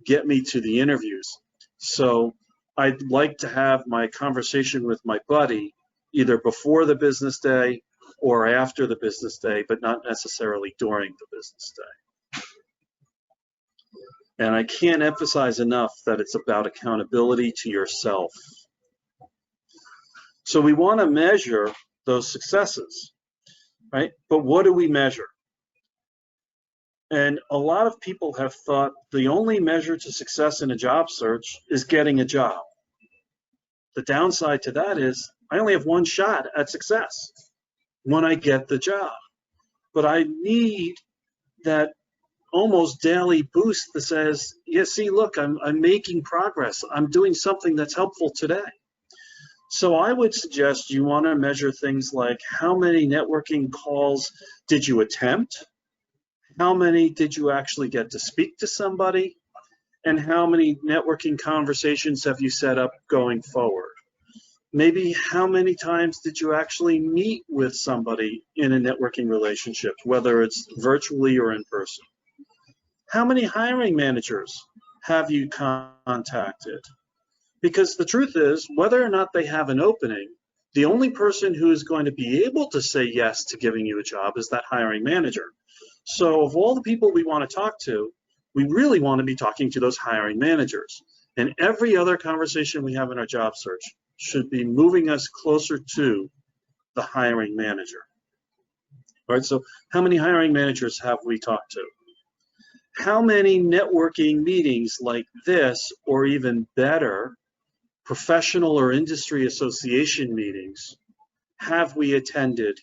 get me to the interviews. So I'd like to have my conversation with my buddy either before the business day or after the business day, but not necessarily during the business day. And I can't emphasize enough that it's about accountability to yourself. So we want to measure those successes, right? But what do we measure? And a lot of people have thought the only measure to success in a job search is getting a job. The downside to that is I only have one shot at success when I get the job. but I need that almost daily boost that says, yeah, see, look, I'm making progress. I'm doing something that's helpful today. So I would suggest you want to measure things like how many networking calls did you attempt? How many did you actually get to speak to somebody? And how many networking conversations have you set up going forward? Maybe how many times did you actually meet with somebody in a networking relationship, whether it's virtually or in person? How many hiring managers have you contacted? Because the truth is, whether or not they have an opening, the only person who is going to be able to say yes to giving you a job is that hiring manager. So of all the people we want to talk to, we really want to be talking to those hiring managers. And every other conversation we have in our job search should be moving us closer to the hiring manager. All right, so how many hiring managers have we talked to? How many networking meetings like this, or even better, professional or industry association meetings, have we attended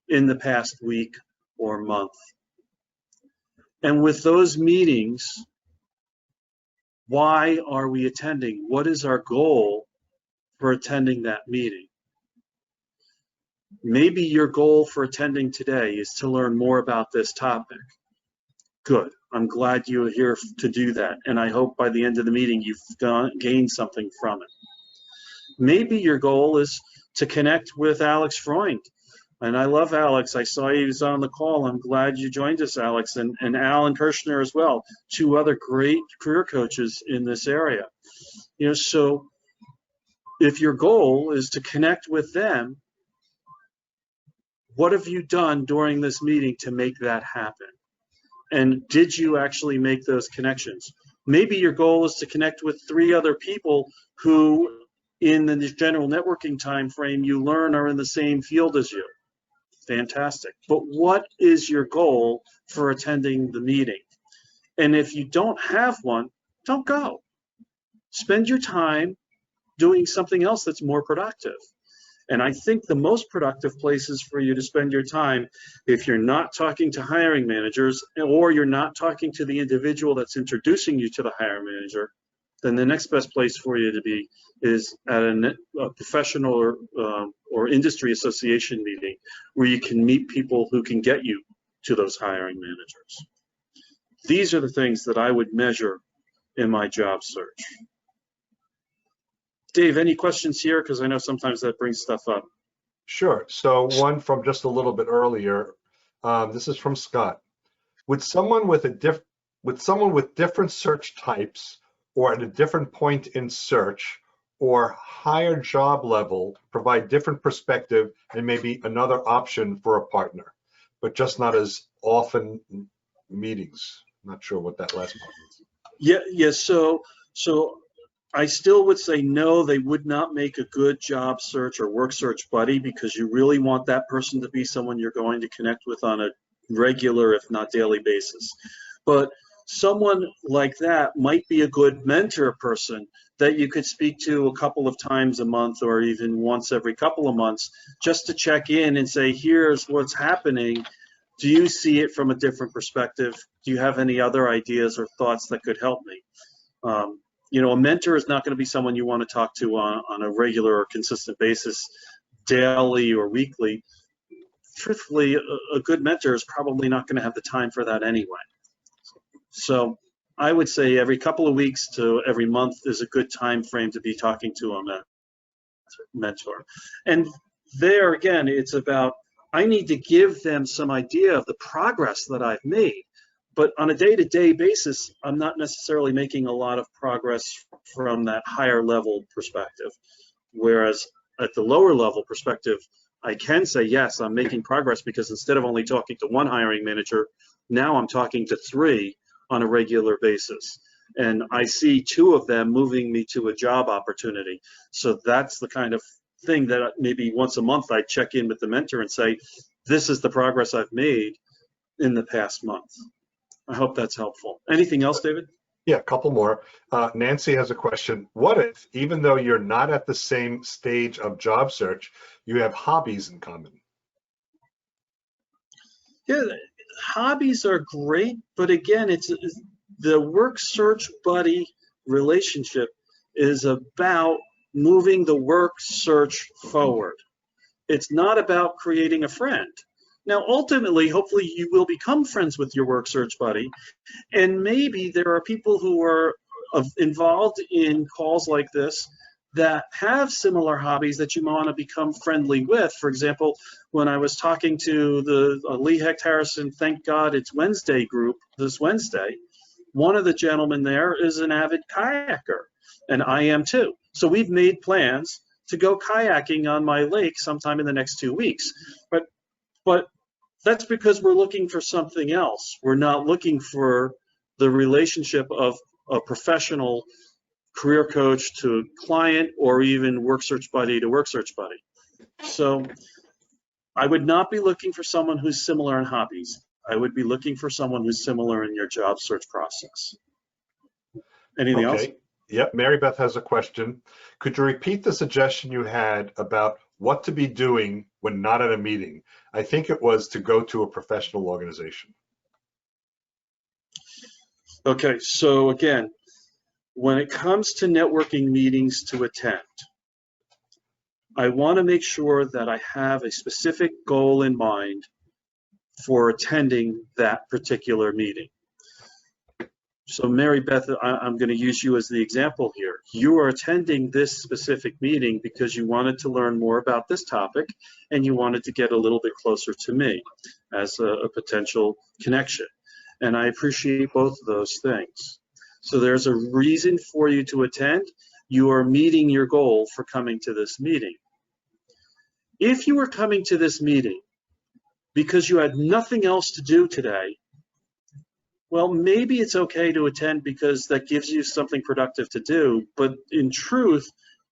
in the past week or month? And with those meetings, why are we attending? What is our goal for attending that meeting? Maybe your goal for attending today is to learn more about this topic. Good. I'm glad you're here to do that. And I hope by the end of the meeting, you've gained something from it. Maybe your goal is to connect with Alex Freund. And I love Alex. I saw he was on the call. I'm glad you joined us, Alex, and Alan Kirshner as well, two other great career coaches in this area. You know, so if your goal is to connect with them, what have you done during this meeting to make that happen? And did you actually make those connections? Maybe your goal is to connect with 3 other people who, in the general networking time frame, you learn are in the same field as you. Fantastic. But what is your goal for attending the meeting? And if you don't have one, don't go. Spend your time doing something else that's more productive. And I think the most productive places for you to spend your time, if you're not talking to hiring managers or you're not talking to the individual that's introducing you to the hiring manager, then the next best place for you to be is at a professional or industry association meeting where you can meet people who can get you to those hiring managers. These are the things that I would measure in my job search. Dave, any questions here? Because I know sometimes that brings stuff up. Sure. So one from just a little bit earlier. This is from Scott. Would someone with different search types or at a different point in search or higher job level provide different perspective and maybe another option for a partner, but just not as often meetings? Not sure what that last part is. Yeah. So I still would say no, they would not make a good job search or work search buddy, because you really want that person to be someone you're going to connect with on a regular, if not daily basis. But someone like that might be a good mentor person that you could speak to a couple of times a month or even once every couple of months, just to check in and say, here's what's happening. Do you see it from a different perspective? Do you have any other ideas or thoughts that could help me? You know, a mentor is not going to be someone you want to talk to on a regular or consistent basis, daily or weekly. Truthfully, a good mentor is probably not going to have the time for that anyway. So I would say every couple of weeks to every month is a good time frame to be talking to a mentor. And there again, it's about, I need to give them some idea of the progress that I've made. But on a day-to-day basis, I'm not necessarily making a lot of progress from that higher level perspective. Whereas at the lower level perspective, I can say, yes, I'm making progress, because instead of only talking to one hiring manager, now I'm talking to 3 on a regular basis. And I see 2 of them moving me to a job opportunity. So that's the kind of thing that maybe once a month I check in with the mentor and say, this is the progress I've made in the past month. I hope that's helpful. Anything else, David? Yeah, a couple more. Nancy has a question. What if, even though you're not at the same stage of job search, you have hobbies in common? Yeah, hobbies are great, but again, it's the work search buddy relationship is about moving the work search forward. It's not about creating a friend. Now, ultimately, hopefully, you will become friends with your work search buddy, and maybe there are people who are involved in calls like this that have similar hobbies that you want to become friendly with. For example, when I was talking to the Lee Hecht Harrison Thank God It's Wednesday group this Wednesday, one of the gentlemen there is an avid kayaker, and I am too. So we've made plans to go kayaking on my lake sometime in the next 2 weeks. But that's because we're looking for something else. We're not looking for the relationship of a professional career coach to client, or even work search buddy to work search buddy. So I would not be looking for someone who's similar in hobbies. I would be looking for someone who's similar in your job search process. Anything else? Yep, Mary Beth has a question. Could you repeat the suggestion you had about what to be doing when not at a meeting? I think it was to go to a professional organization. Okay, so again, when it comes to networking meetings to attend, I want to make sure that I have a specific goal in mind for attending that particular meeting. So Mary Beth, I'm going to use you as the example here. You are attending this specific meeting because you wanted to learn more about this topic, and you wanted to get a little bit closer to me as a potential connection. And I appreciate both of those things. So there's a reason for you to attend. You are meeting your goal for coming to this meeting. If you were coming to this meeting because you had nothing else to do today, well, maybe it's okay to attend because that gives you something productive to do. But in truth,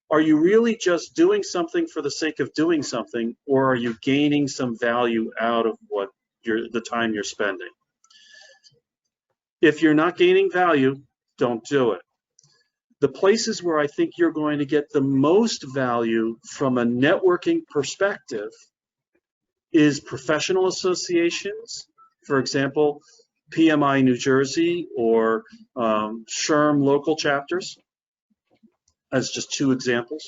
are you really just doing something for the sake of doing something, or are you gaining some value out of what the time you're spending? If you're not gaining value, don't do it. The places where I think you're going to get the most value from a networking perspective is professional associations. For example, PMI New Jersey or SHRM local chapters, as just two examples,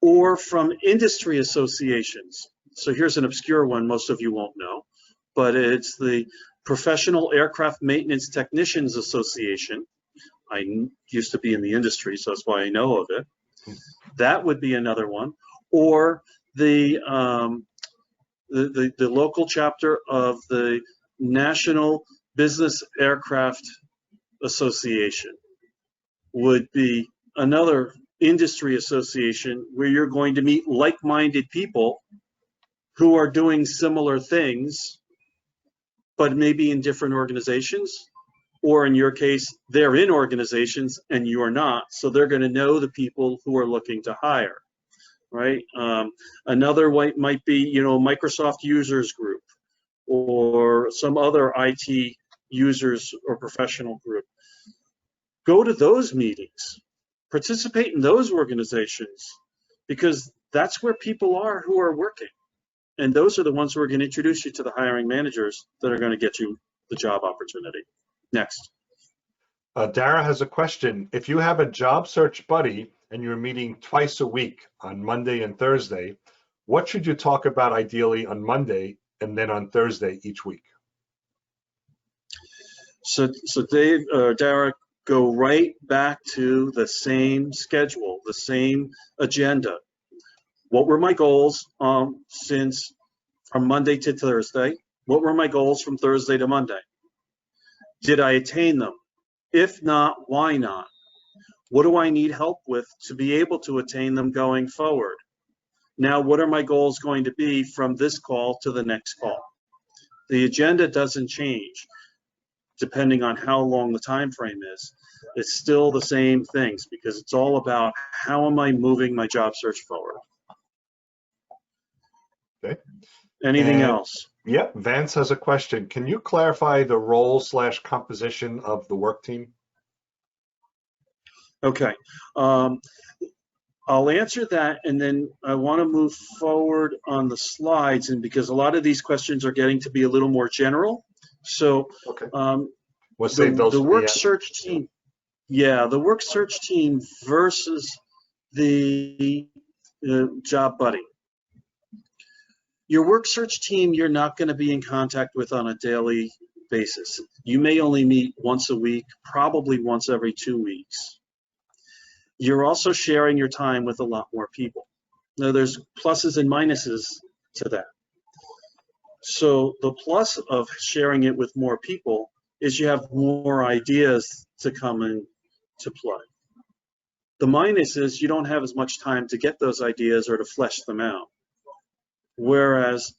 or from industry associations. So here's an obscure one most of you won't know, but it's the Professional Aircraft Maintenance Technicians Association. I used to be in the industry, so that's why I know of it. That would be another one. Or the local chapter of the National Business Aircraft Association would be another industry association where you're going to meet like-minded people who are doing similar things, but maybe in different organizations, or in your case, they're in organizations and you're not, so they're going to know the people who are looking to hire, right? Another way might be, Microsoft Users Group, or some other IT users or professional group. Go to those meetings, participate in those organizations, because that's where people are who are working. And those are the ones who are going to introduce you to the hiring managers that are going to get you the job opportunity. Next. Dara has a question. If you have a job search buddy and you're meeting twice a week on Monday and Thursday, what should you talk about ideally on Monday and then on Thursday each week? So Dave, Dara, go right back to the same schedule, the same agenda. What were my goals from Monday to Thursday? What were my goals from Thursday to Monday? Did I attain them? If not, why not? What do I need help with to be able to attain them going forward? Now, what are my goals going to be from this call to the next call? The agenda doesn't change depending on how long the time frame is. It's still the same things, because it's all about how am I moving my job search forward. Okay. Anything else? Yep, Vance has a question. Can you clarify the role/composition of the work team? Okay. I'll answer that, and then I want to move forward on the slides, and because a lot of these questions are getting to be a little more general. So Okay. We'll save those the for work the end. search team, yeah, the work search team versus the job buddy. Your work search team, you're not going to be in contact with on a daily basis. You may only meet once a week, probably once every 2 weeks. You're also sharing your time with a lot more people. Now, there's pluses and minuses to that. So the plus of sharing it with more people is you have more ideas to come into play. The minus is you don't have as much time to get those ideas or to flesh them out. Whereas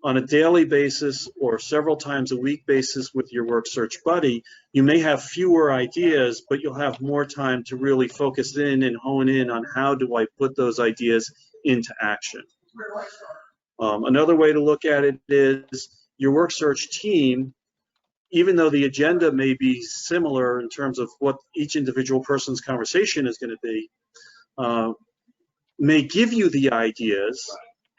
on a daily basis or several times a week basis with your work search buddy, you may have fewer ideas, but you'll have more time to really focus in and hone in on how do I put those ideas into action. Another way to look at it is your work search team, even though the agenda may be similar in terms of what each individual person's conversation is going to be, may give you the ideas,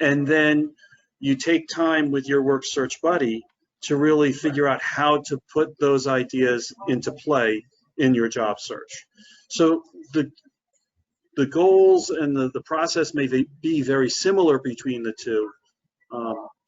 and then you take time with your work search buddy to really figure out how to put those ideas into play in your job search. So the goals and the process may be very similar between the two,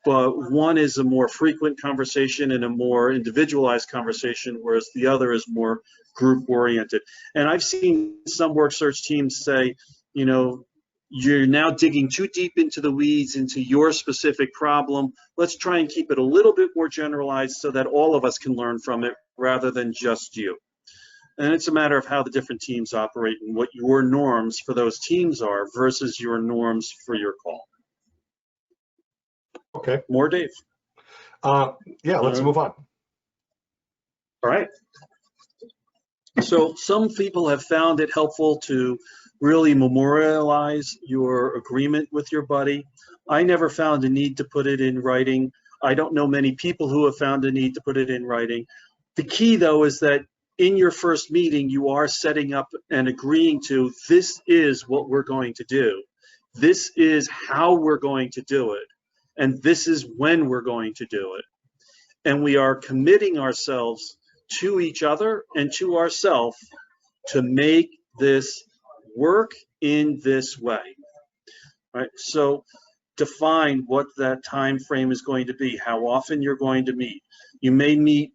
but one is a more frequent conversation and a more individualized conversation, whereas the other is more group oriented. And I've seen some work search teams say, you know, you're now digging too deep into the weeds, into your specific problem. Let's try and keep it a little bit more generalized so that all of us can learn from it rather than just you. And it's a matter of how the different teams operate and what your norms for those teams are versus your norms for your call. Okay. More, Dave? Yeah, let's move on. All right. So some people have found it helpful to really memorialize your agreement with your buddy. I never found a need to put it in writing. I don't know many people who have found a need to put it in writing. The key, though, is that in your first meeting, you are setting up and agreeing to, this is what we're going to do. This is how we're going to do it. And this is when we're going to do it. And we are committing ourselves to each other and to ourselves to make this work in this way. All right, so define what that time frame is going to be, how often you're going to meet. You may meet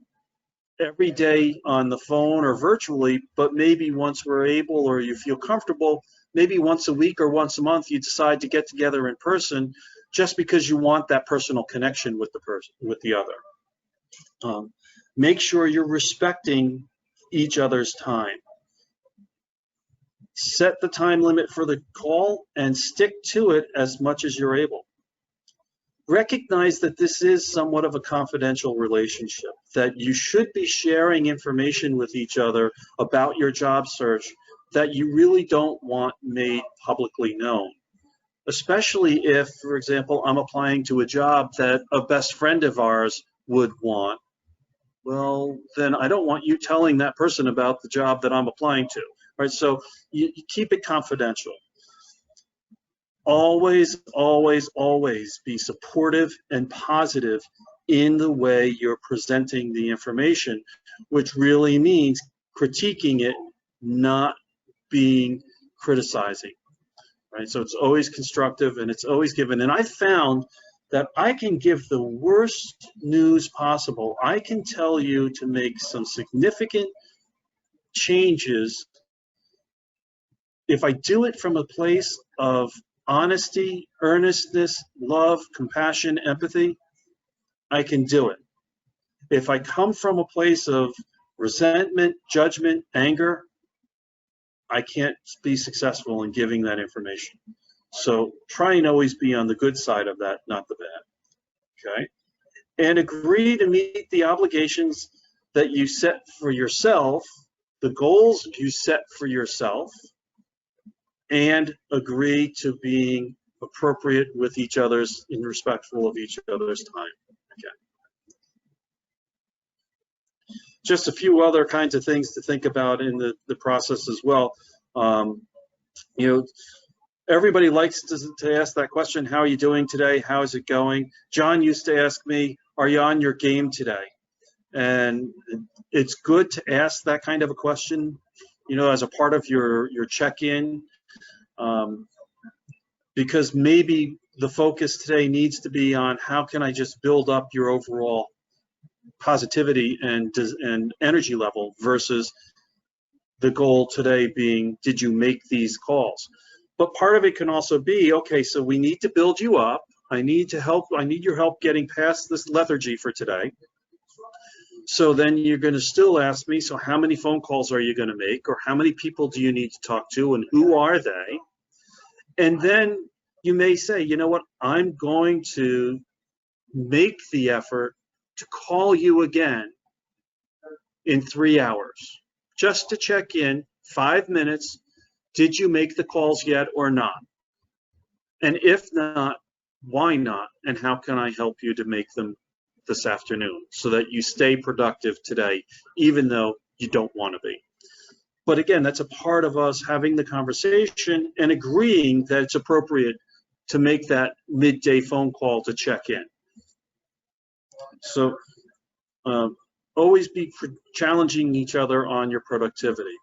every day on the phone or virtually, but maybe once we're able or you feel comfortable, maybe once a week or once a month you decide to get together in person just because you want that personal connection with the person, with the other. Make sure you're respecting each other's time. Set the time limit for the call and stick to it as much as you're able. Recognize that this is somewhat of a confidential relationship, that you should be sharing information with each other about your job search that you really don't want made publicly known. Especially if, for example, I'm applying to a job that a best friend of ours would want. Well, then I don't want you telling that person about the job that I'm applying to, right? So you keep it confidential. Always, always, always be supportive and positive in the way you're presenting the information, which really means critiquing it, not being criticizing, right? So it's always constructive and it's always given. And I found that I can give the worst news possible. I can tell you to make some significant changes if I do it from a place of honesty, earnestness, love, compassion, empathy. I can do it. If I come from a place of resentment, judgment, anger, I can't be successful in giving that information. So try and always be on the good side of that, not the bad, okay? And agree to meet the obligations that you set for yourself, the goals you set for yourself, and agree to being appropriate with each other's and respectful of each other's time, okay? Just a few other kinds of things to think about in the process as well. You know, everybody likes to ask that question, how are you doing today? How is it going? John used to ask me, are you on your game today? And it's good to ask that kind of a question, as a part of your check-in, because maybe the focus today needs to be on how can I just build up your overall positivity and energy level versus the goal today being, did you make these calls? But part of it can also be, okay, so we need to build you up. I need your help getting past this lethargy for today. So then you're going to still ask me, so how many phone calls are you going to make, or how many people do you need to talk to, and who are they? And then you may say, you know what, I'm going to make the effort to call you again in 3 hours, just to check in, 5 minutes. Did you make the calls yet or not? And if not, why not? And how can I help you to make them this afternoon so that you stay productive today, even though you don't want to be? But again, that's a part of us having the conversation and agreeing that it's appropriate to make that midday phone call to check in. So always be challenging each other on your productivity.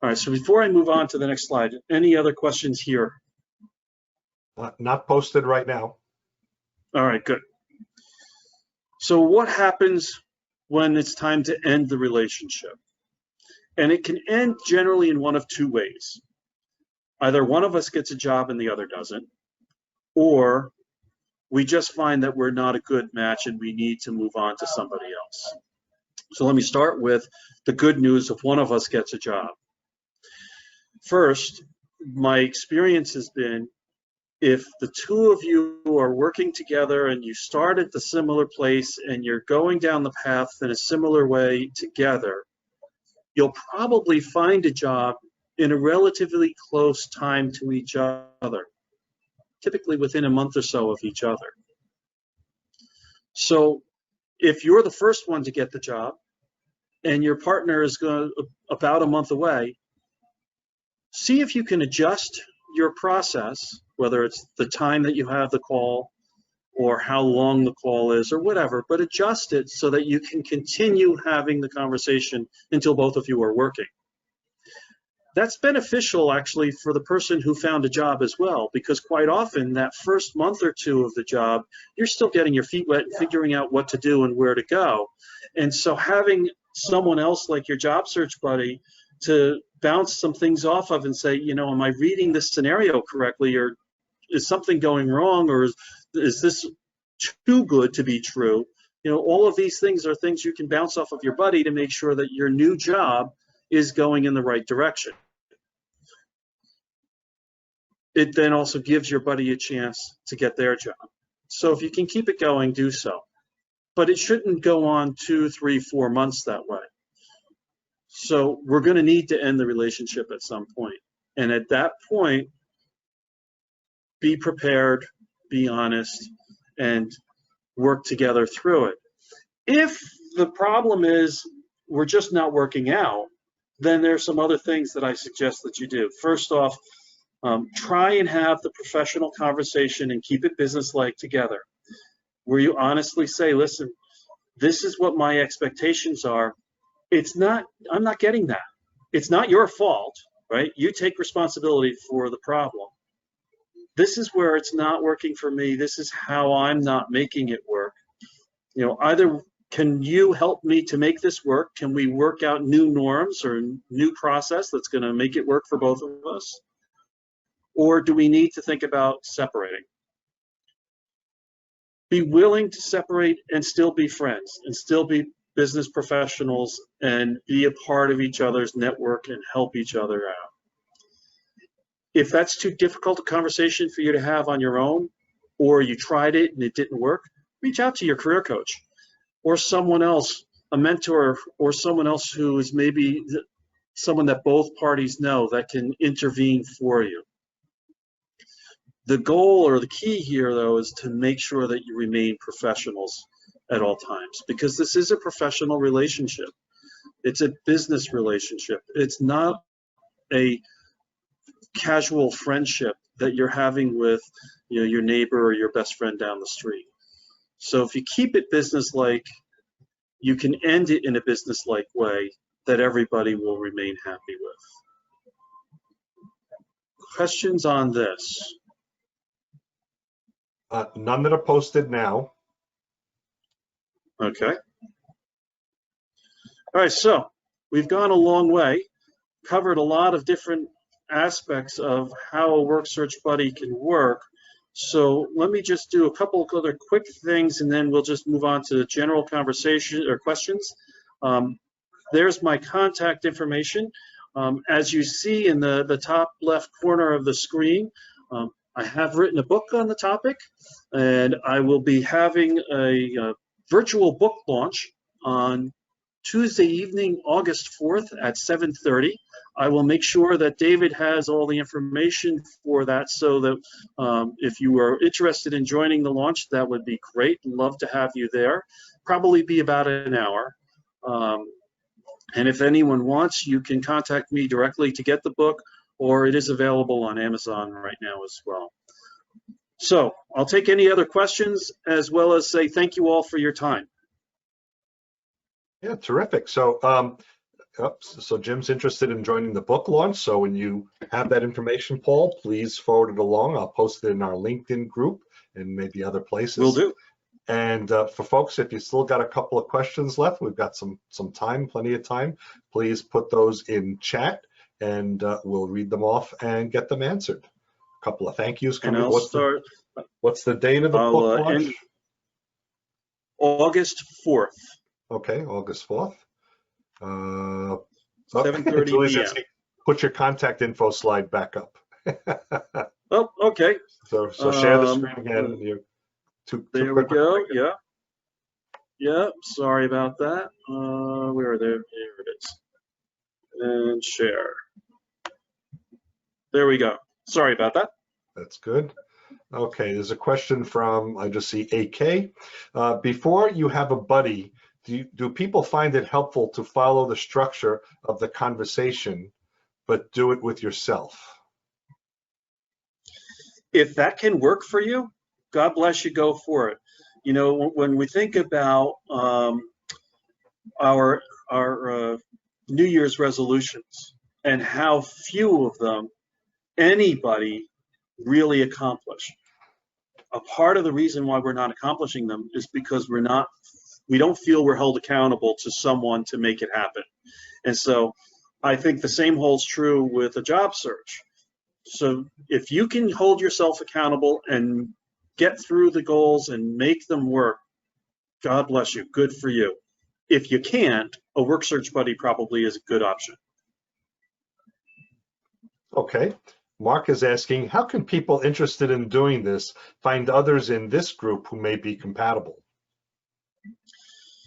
All right, so before I move on to the next slide, any other questions here? Not posted right now. All right, good. So what happens when it's time to end the relationship? And it can end generally in one of two ways. Either one of us gets a job and the other doesn't, or we just find that we're not a good match and we need to move on to somebody else. So let me start with the good news if one of us gets a job. First, my experience has been, if the two of you are working together and you start at the similar place and you're going down the path in a similar way together, you'll probably find a job in a relatively close time to each other, typically within a month or so of each other. So if you're the first one to get the job and your partner is about a month away, see if you can adjust your process, whether it's the time that you have the call or how long the call is or whatever, but adjust it so that you can continue having the conversation until both of you are working. That's beneficial actually for the person who found a job as well, because quite often that first month or two of the job, you're still getting your feet wet and figuring out what to do and where to go. And so having someone else like your job search buddy to bounce some things off of and say, am I reading this scenario correctly, or is something going wrong, or is this too good to be true? All of these things are things you can bounce off of your buddy to make sure that your new job is going in the right direction. It then also gives your buddy a chance to get their job. So if you can keep it going, do so. But it shouldn't go on 2, 3, 4 months that way. So we're going to need to end the relationship at some point. And at that point, be prepared, be honest, and work together through it. If the problem is we're just not working out, then there's some other things that I suggest that you do. First off, try and have the professional conversation and keep it business-like together, where you honestly say, listen, this is what my expectations are. I'm not getting that. It's not your fault, right? You take responsibility for the problem. This is where it's not working for me. This is how I'm not making it work. Either can you help me to make this work? Can we work out new norms or new process that's going to make it work for both of us? Or do we need to think about separating? Be willing to separate and still be friends and still be business professionals and be a part of each other's network and help each other out. If that's too difficult a conversation for you to have on your own, or you tried it and it didn't work, reach out to your career coach or someone else, a mentor, or someone else who is maybe someone that both parties know that can intervene for you. The goal or the key here, though, is to make sure that you remain professionals at all times, because this is a professional relationship. It's a business relationship. It's not a casual friendship that you're having with your neighbor or your best friend down the street. So if you keep it business-like, you can end it in a business-like way that everybody will remain happy with. Questions on this? None that are posted now. Okay. All right, so we've gone a long way, covered a lot of different aspects of how a work search buddy can work. So let me just do a couple of other quick things, and then we'll just move on to general conversation or questions. There's my contact information. As you see in the top left corner of the screen, I have written a book on the topic, and I will be having a virtual book launch on Tuesday evening, August 4th at 7:30. I will make sure that David has all the information for that, so that if you are interested in joining the launch, that would be great. Love to have you there. Probably be about an hour. And if anyone wants, you can contact me directly to get the book, or it is available on Amazon right now as well. So I'll take any other questions, as well as say thank you all for your time. Yeah, terrific. So, so Jim's interested in joining the book launch. So when you have that information, Paul, please forward it along. I'll post it in our LinkedIn group and maybe other places. Will do. And for folks, if you still got a couple of questions left, we've got some time, plenty of time. Please put those in chat, and we'll read them off and get them answered. A couple of thank yous coming. And I'll start. What's the date of the book launch? August 4th. Okay, August 4th. 7:30 p.m. Put your contact info slide back up. Oh, okay. So share the screen again. There we go. Yeah. Yeah. Sorry about that. Where are they? Here it is. And share. There we go. Sorry about that. That's good. Okay, there's a question from, I just see AK. Before you have a buddy, do people find it helpful to follow the structure of the conversation, but do it with yourself? If that can work for you, God bless you, go for it. You know, when we think about our New Year's resolutions and how few of them anybody really accomplish, a part of the reason why we're not accomplishing them is because we don't feel we're held accountable to someone to make it happen. And so I think the same holds true with a job search. So if you can hold yourself accountable and get through the goals and make them work, God bless you, good for you. If you can't, a work search buddy probably is a good option. Okay. Mark is asking, how can people interested in doing this find others in this group who may be compatible?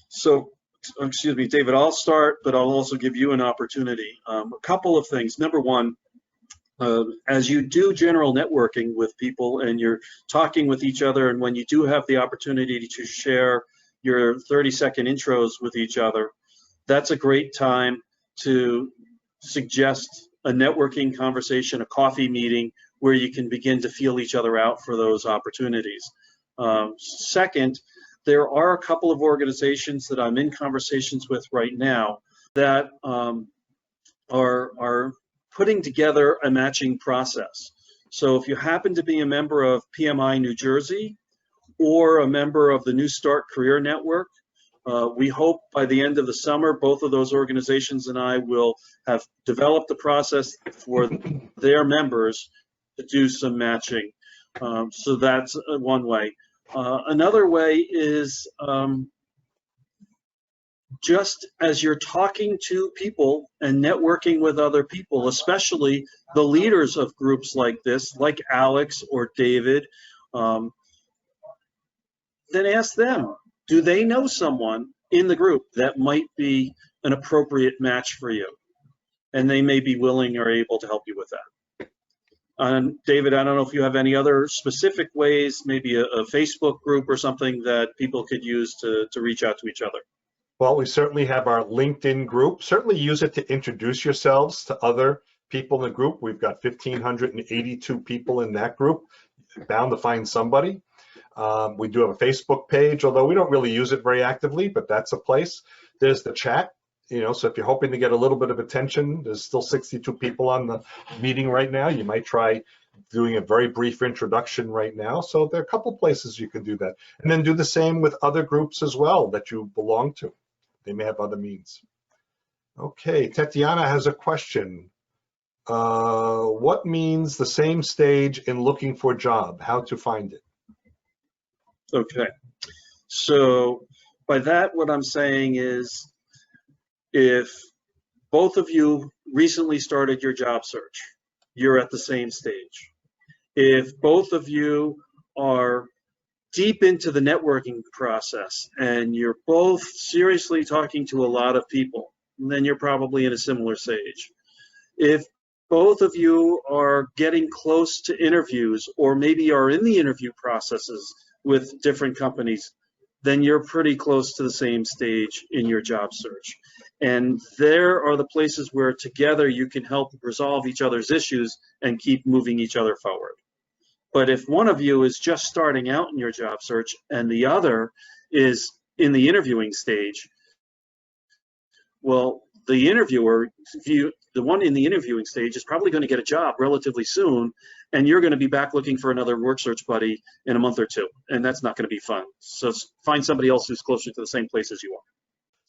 So, excuse me, David, I'll start, but I'll also give you an opportunity. A couple of things. Number one, as you do general networking with people and you're talking with each other, and when you do have the opportunity to share your 30-second intros with each other, that's a great time to suggest a networking conversation, a coffee meeting, where you can begin to feel each other out for those opportunities. Second, there are a couple of organizations that I'm in conversations with right now that are putting together a matching process. So if you happen to be a member of PMI New Jersey or a member of the New Start Career Network, we hope by the end of the summer, both of those organizations and I will have developed a process for their members to do some matching. So that's one way. Another way is just as you're talking to people and networking with other people, especially the leaders of groups like this, like Alex or David, then ask them, do they know someone in the group that might be an appropriate match for you? And they may be willing or able to help you with that. David, I don't know if you have any other specific ways, maybe a Facebook group or something that people could use to reach out to each other. Well, we certainly have our LinkedIn group. Certainly use it to introduce yourselves to other people in the group. We've got 1,582 people in that group. Bound to find somebody. We do have a Facebook page, although we don't really use it very actively, but that's a place. There's the chat, so if you're hoping to get a little bit of attention, there's still 62 people on the meeting right now. You might try doing a very brief introduction right now. So there are a couple places you can do that. And then do the same with other groups as well that you belong to. They may have other means. Okay, Tatiana has a question. What means the same stage in looking for a job? How to find it? Okay, so by that, what I'm saying is, if both of you recently started your job search, you're at the same stage. If both of you are deep into the networking process and you're both seriously talking to a lot of people, then you're probably in a similar stage. If both of you are getting close to interviews or maybe are in the interview processes with different companies, then you're pretty close to the same stage in your job search. And there are the places where together you can help resolve each other's issues and keep moving each other forward. But if one of you is just starting out in your job search and the other is in the interviewing stage, well, the interviewer, the one in the interviewing stage is probably going to get a job relatively soon, and you're going to be back looking for another work search buddy in a month or two, and that's not going to be fun. So find somebody else who's closer to the same place as you are.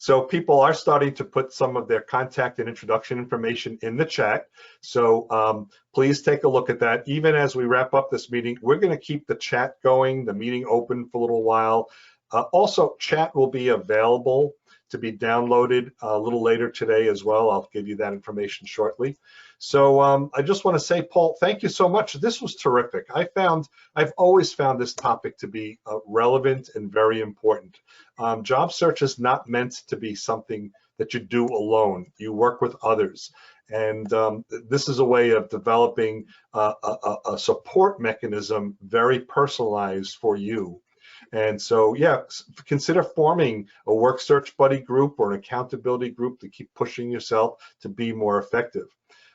So people are starting to put some of their contact and introduction information in the chat. So please take a look at that. Even as we wrap up this meeting, we're going to keep the chat going, the meeting open for a little while. Also, chat will be available to be downloaded a little later today as well. I'll give you that information shortly. So I just want to say, Paul, thank you so much. This was terrific. I've always found this topic to be relevant and very important. Job search is not meant to be something that you do alone. You work with others. And this is a way of developing a support mechanism very personalized for you. And so, yeah, consider forming a work search buddy group or an accountability group to keep pushing yourself to be more effective.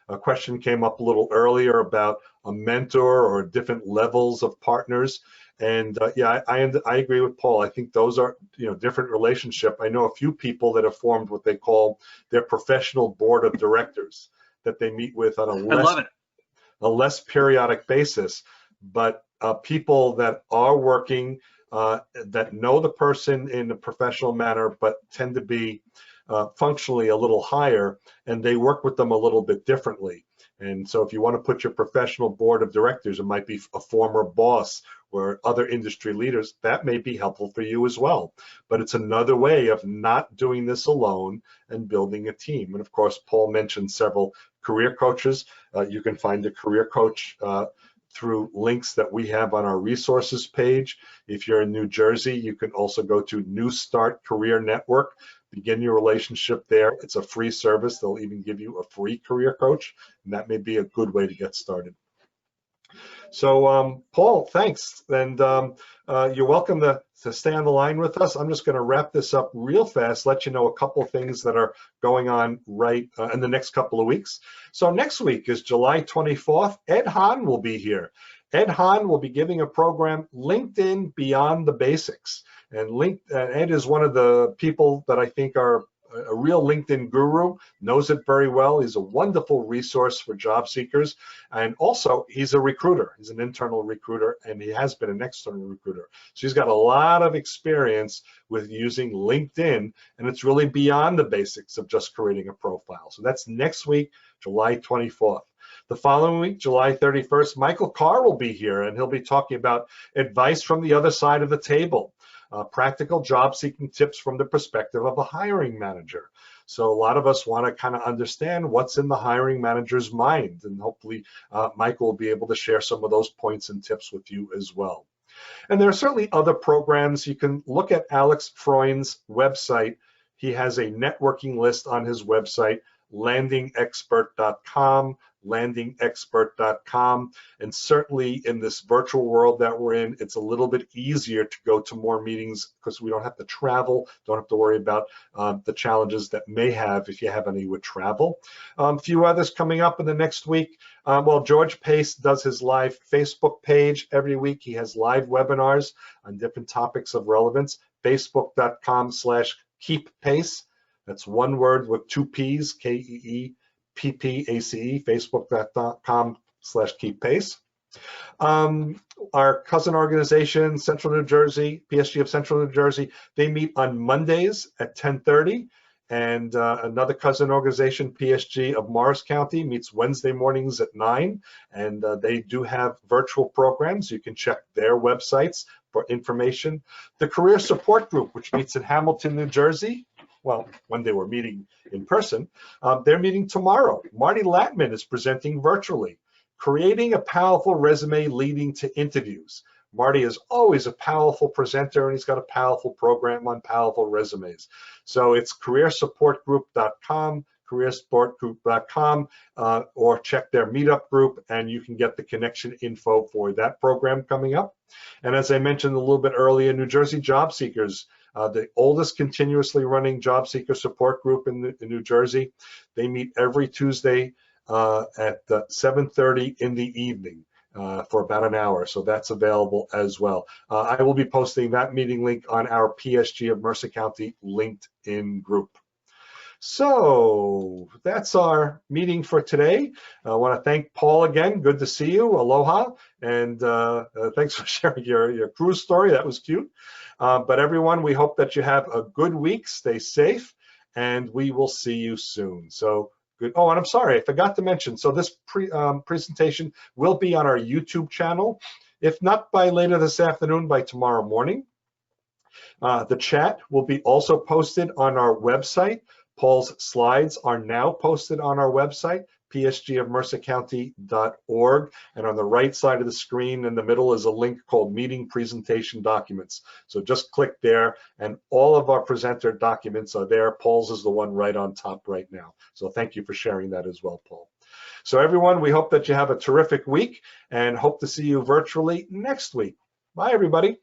A question came up a little earlier about a mentor or different levels of partners. And yeah, I agree with Paul. I think those are, different relationship. I know a few people that have formed what they call their professional board of directors that they meet with on a less periodic basis, but people that are working that know the person in a professional manner, but tend to be functionally a little higher, and they work with them a little bit differently. And so if you want to put your professional board of directors, it might be a former boss or other industry leaders, that may be helpful for you as well. But it's another way of not doing this alone and building a team. And of course, Paul mentioned several career coaches. You can find a career coach through links that we have on our resources page. If you're in New Jersey, you can also go to New Start Career Network, begin your relationship there. It's a free service. They'll even give you a free career coach, and that may be a good way to get started. So Paul, thanks. And you're welcome to stay on the line with us. I'm just going to wrap this up real fast, let you know a couple things that are going on right in the next couple of weeks. So next week is July 24th. Ed Hahn will be here. Ed Hahn will be giving a program, LinkedIn Beyond the Basics. And Ed is one of the people that I think are a real LinkedIn guru, knows it very well. He's a wonderful resource for job seekers. And also, he's a recruiter. He's an internal recruiter, and he has been an external recruiter. So he's got a lot of experience with using LinkedIn, and it's really beyond the basics of just creating a profile. So that's next week, July 24th. The following week, July 31st, Michael Carr will be here, and he'll be talking about advice from the other side of the table. Practical job seeking tips from the perspective of a hiring manager. So a lot of us want to kind of understand what's in the hiring manager's mind, and hopefully Michael will be able to share some of those points and tips with you as well. And there are certainly other programs. You can look at Alex Freund's website. He has a networking list on his website, landingexpert.com, landingexpert.com. And certainly in this virtual world that we're in, it's a little bit easier to go to more meetings because we don't have to travel, don't have to worry about the challenges that may have if you have any with travel. A few others coming up in the next week. Well, George Pace does his live Facebook page every week. He has live webinars on different topics of relevance. Facebook.com/keeppace. That's one word with two P's, KEEPPACE, Facebook.com/keeppace. Our cousin organization, Central New Jersey, PSG of Central New Jersey, they meet on Mondays at 10:30. And another cousin organization, PSG of Morris County, meets Wednesday mornings at 9. And they do have virtual programs. You can check their websites for information. The Career Support Group, which meets in Hamilton, New Jersey, well, when they were meeting in person, they're meeting tomorrow. Marty Latman is presenting virtually, Creating a Powerful Resume Leading to Interviews. Marty is always a powerful presenter, and he's got a powerful program on powerful resumes. So it's careersupportgroup.com, careersupportgroup.com, or check their meetup group, and you can get the connection info for that program coming up. And as I mentioned a little bit earlier, New Jersey Job Seekers, the oldest continuously running job seeker support group in New Jersey. They meet every Tuesday at 7:30 in the evening for about an hour. So that's available as well. I will be posting that meeting link on our PSG of Mercer County LinkedIn group. So that's our meeting for today. I want to thank Paul again. Good to see you. Aloha. And thanks for sharing your cruise story. That was cute. But everyone, we hope that you have a good week. Stay safe, and we will see you soon. So good. Oh, and I'm sorry, I forgot to mention. So this presentation will be on our YouTube channel. If not by later this afternoon, by tomorrow morning. The chat will be also posted on our website. Paul's slides are now posted on our website, psgofmercercounty.org, and on the right side of the screen in the middle is a link called Meeting Presentation Documents. So just click there, and all of our presenter documents are there. Paul's is the one right on top right now. So thank you for sharing that as well, Paul. So everyone, we hope that you have a terrific week and hope to see you virtually next week. Bye, everybody.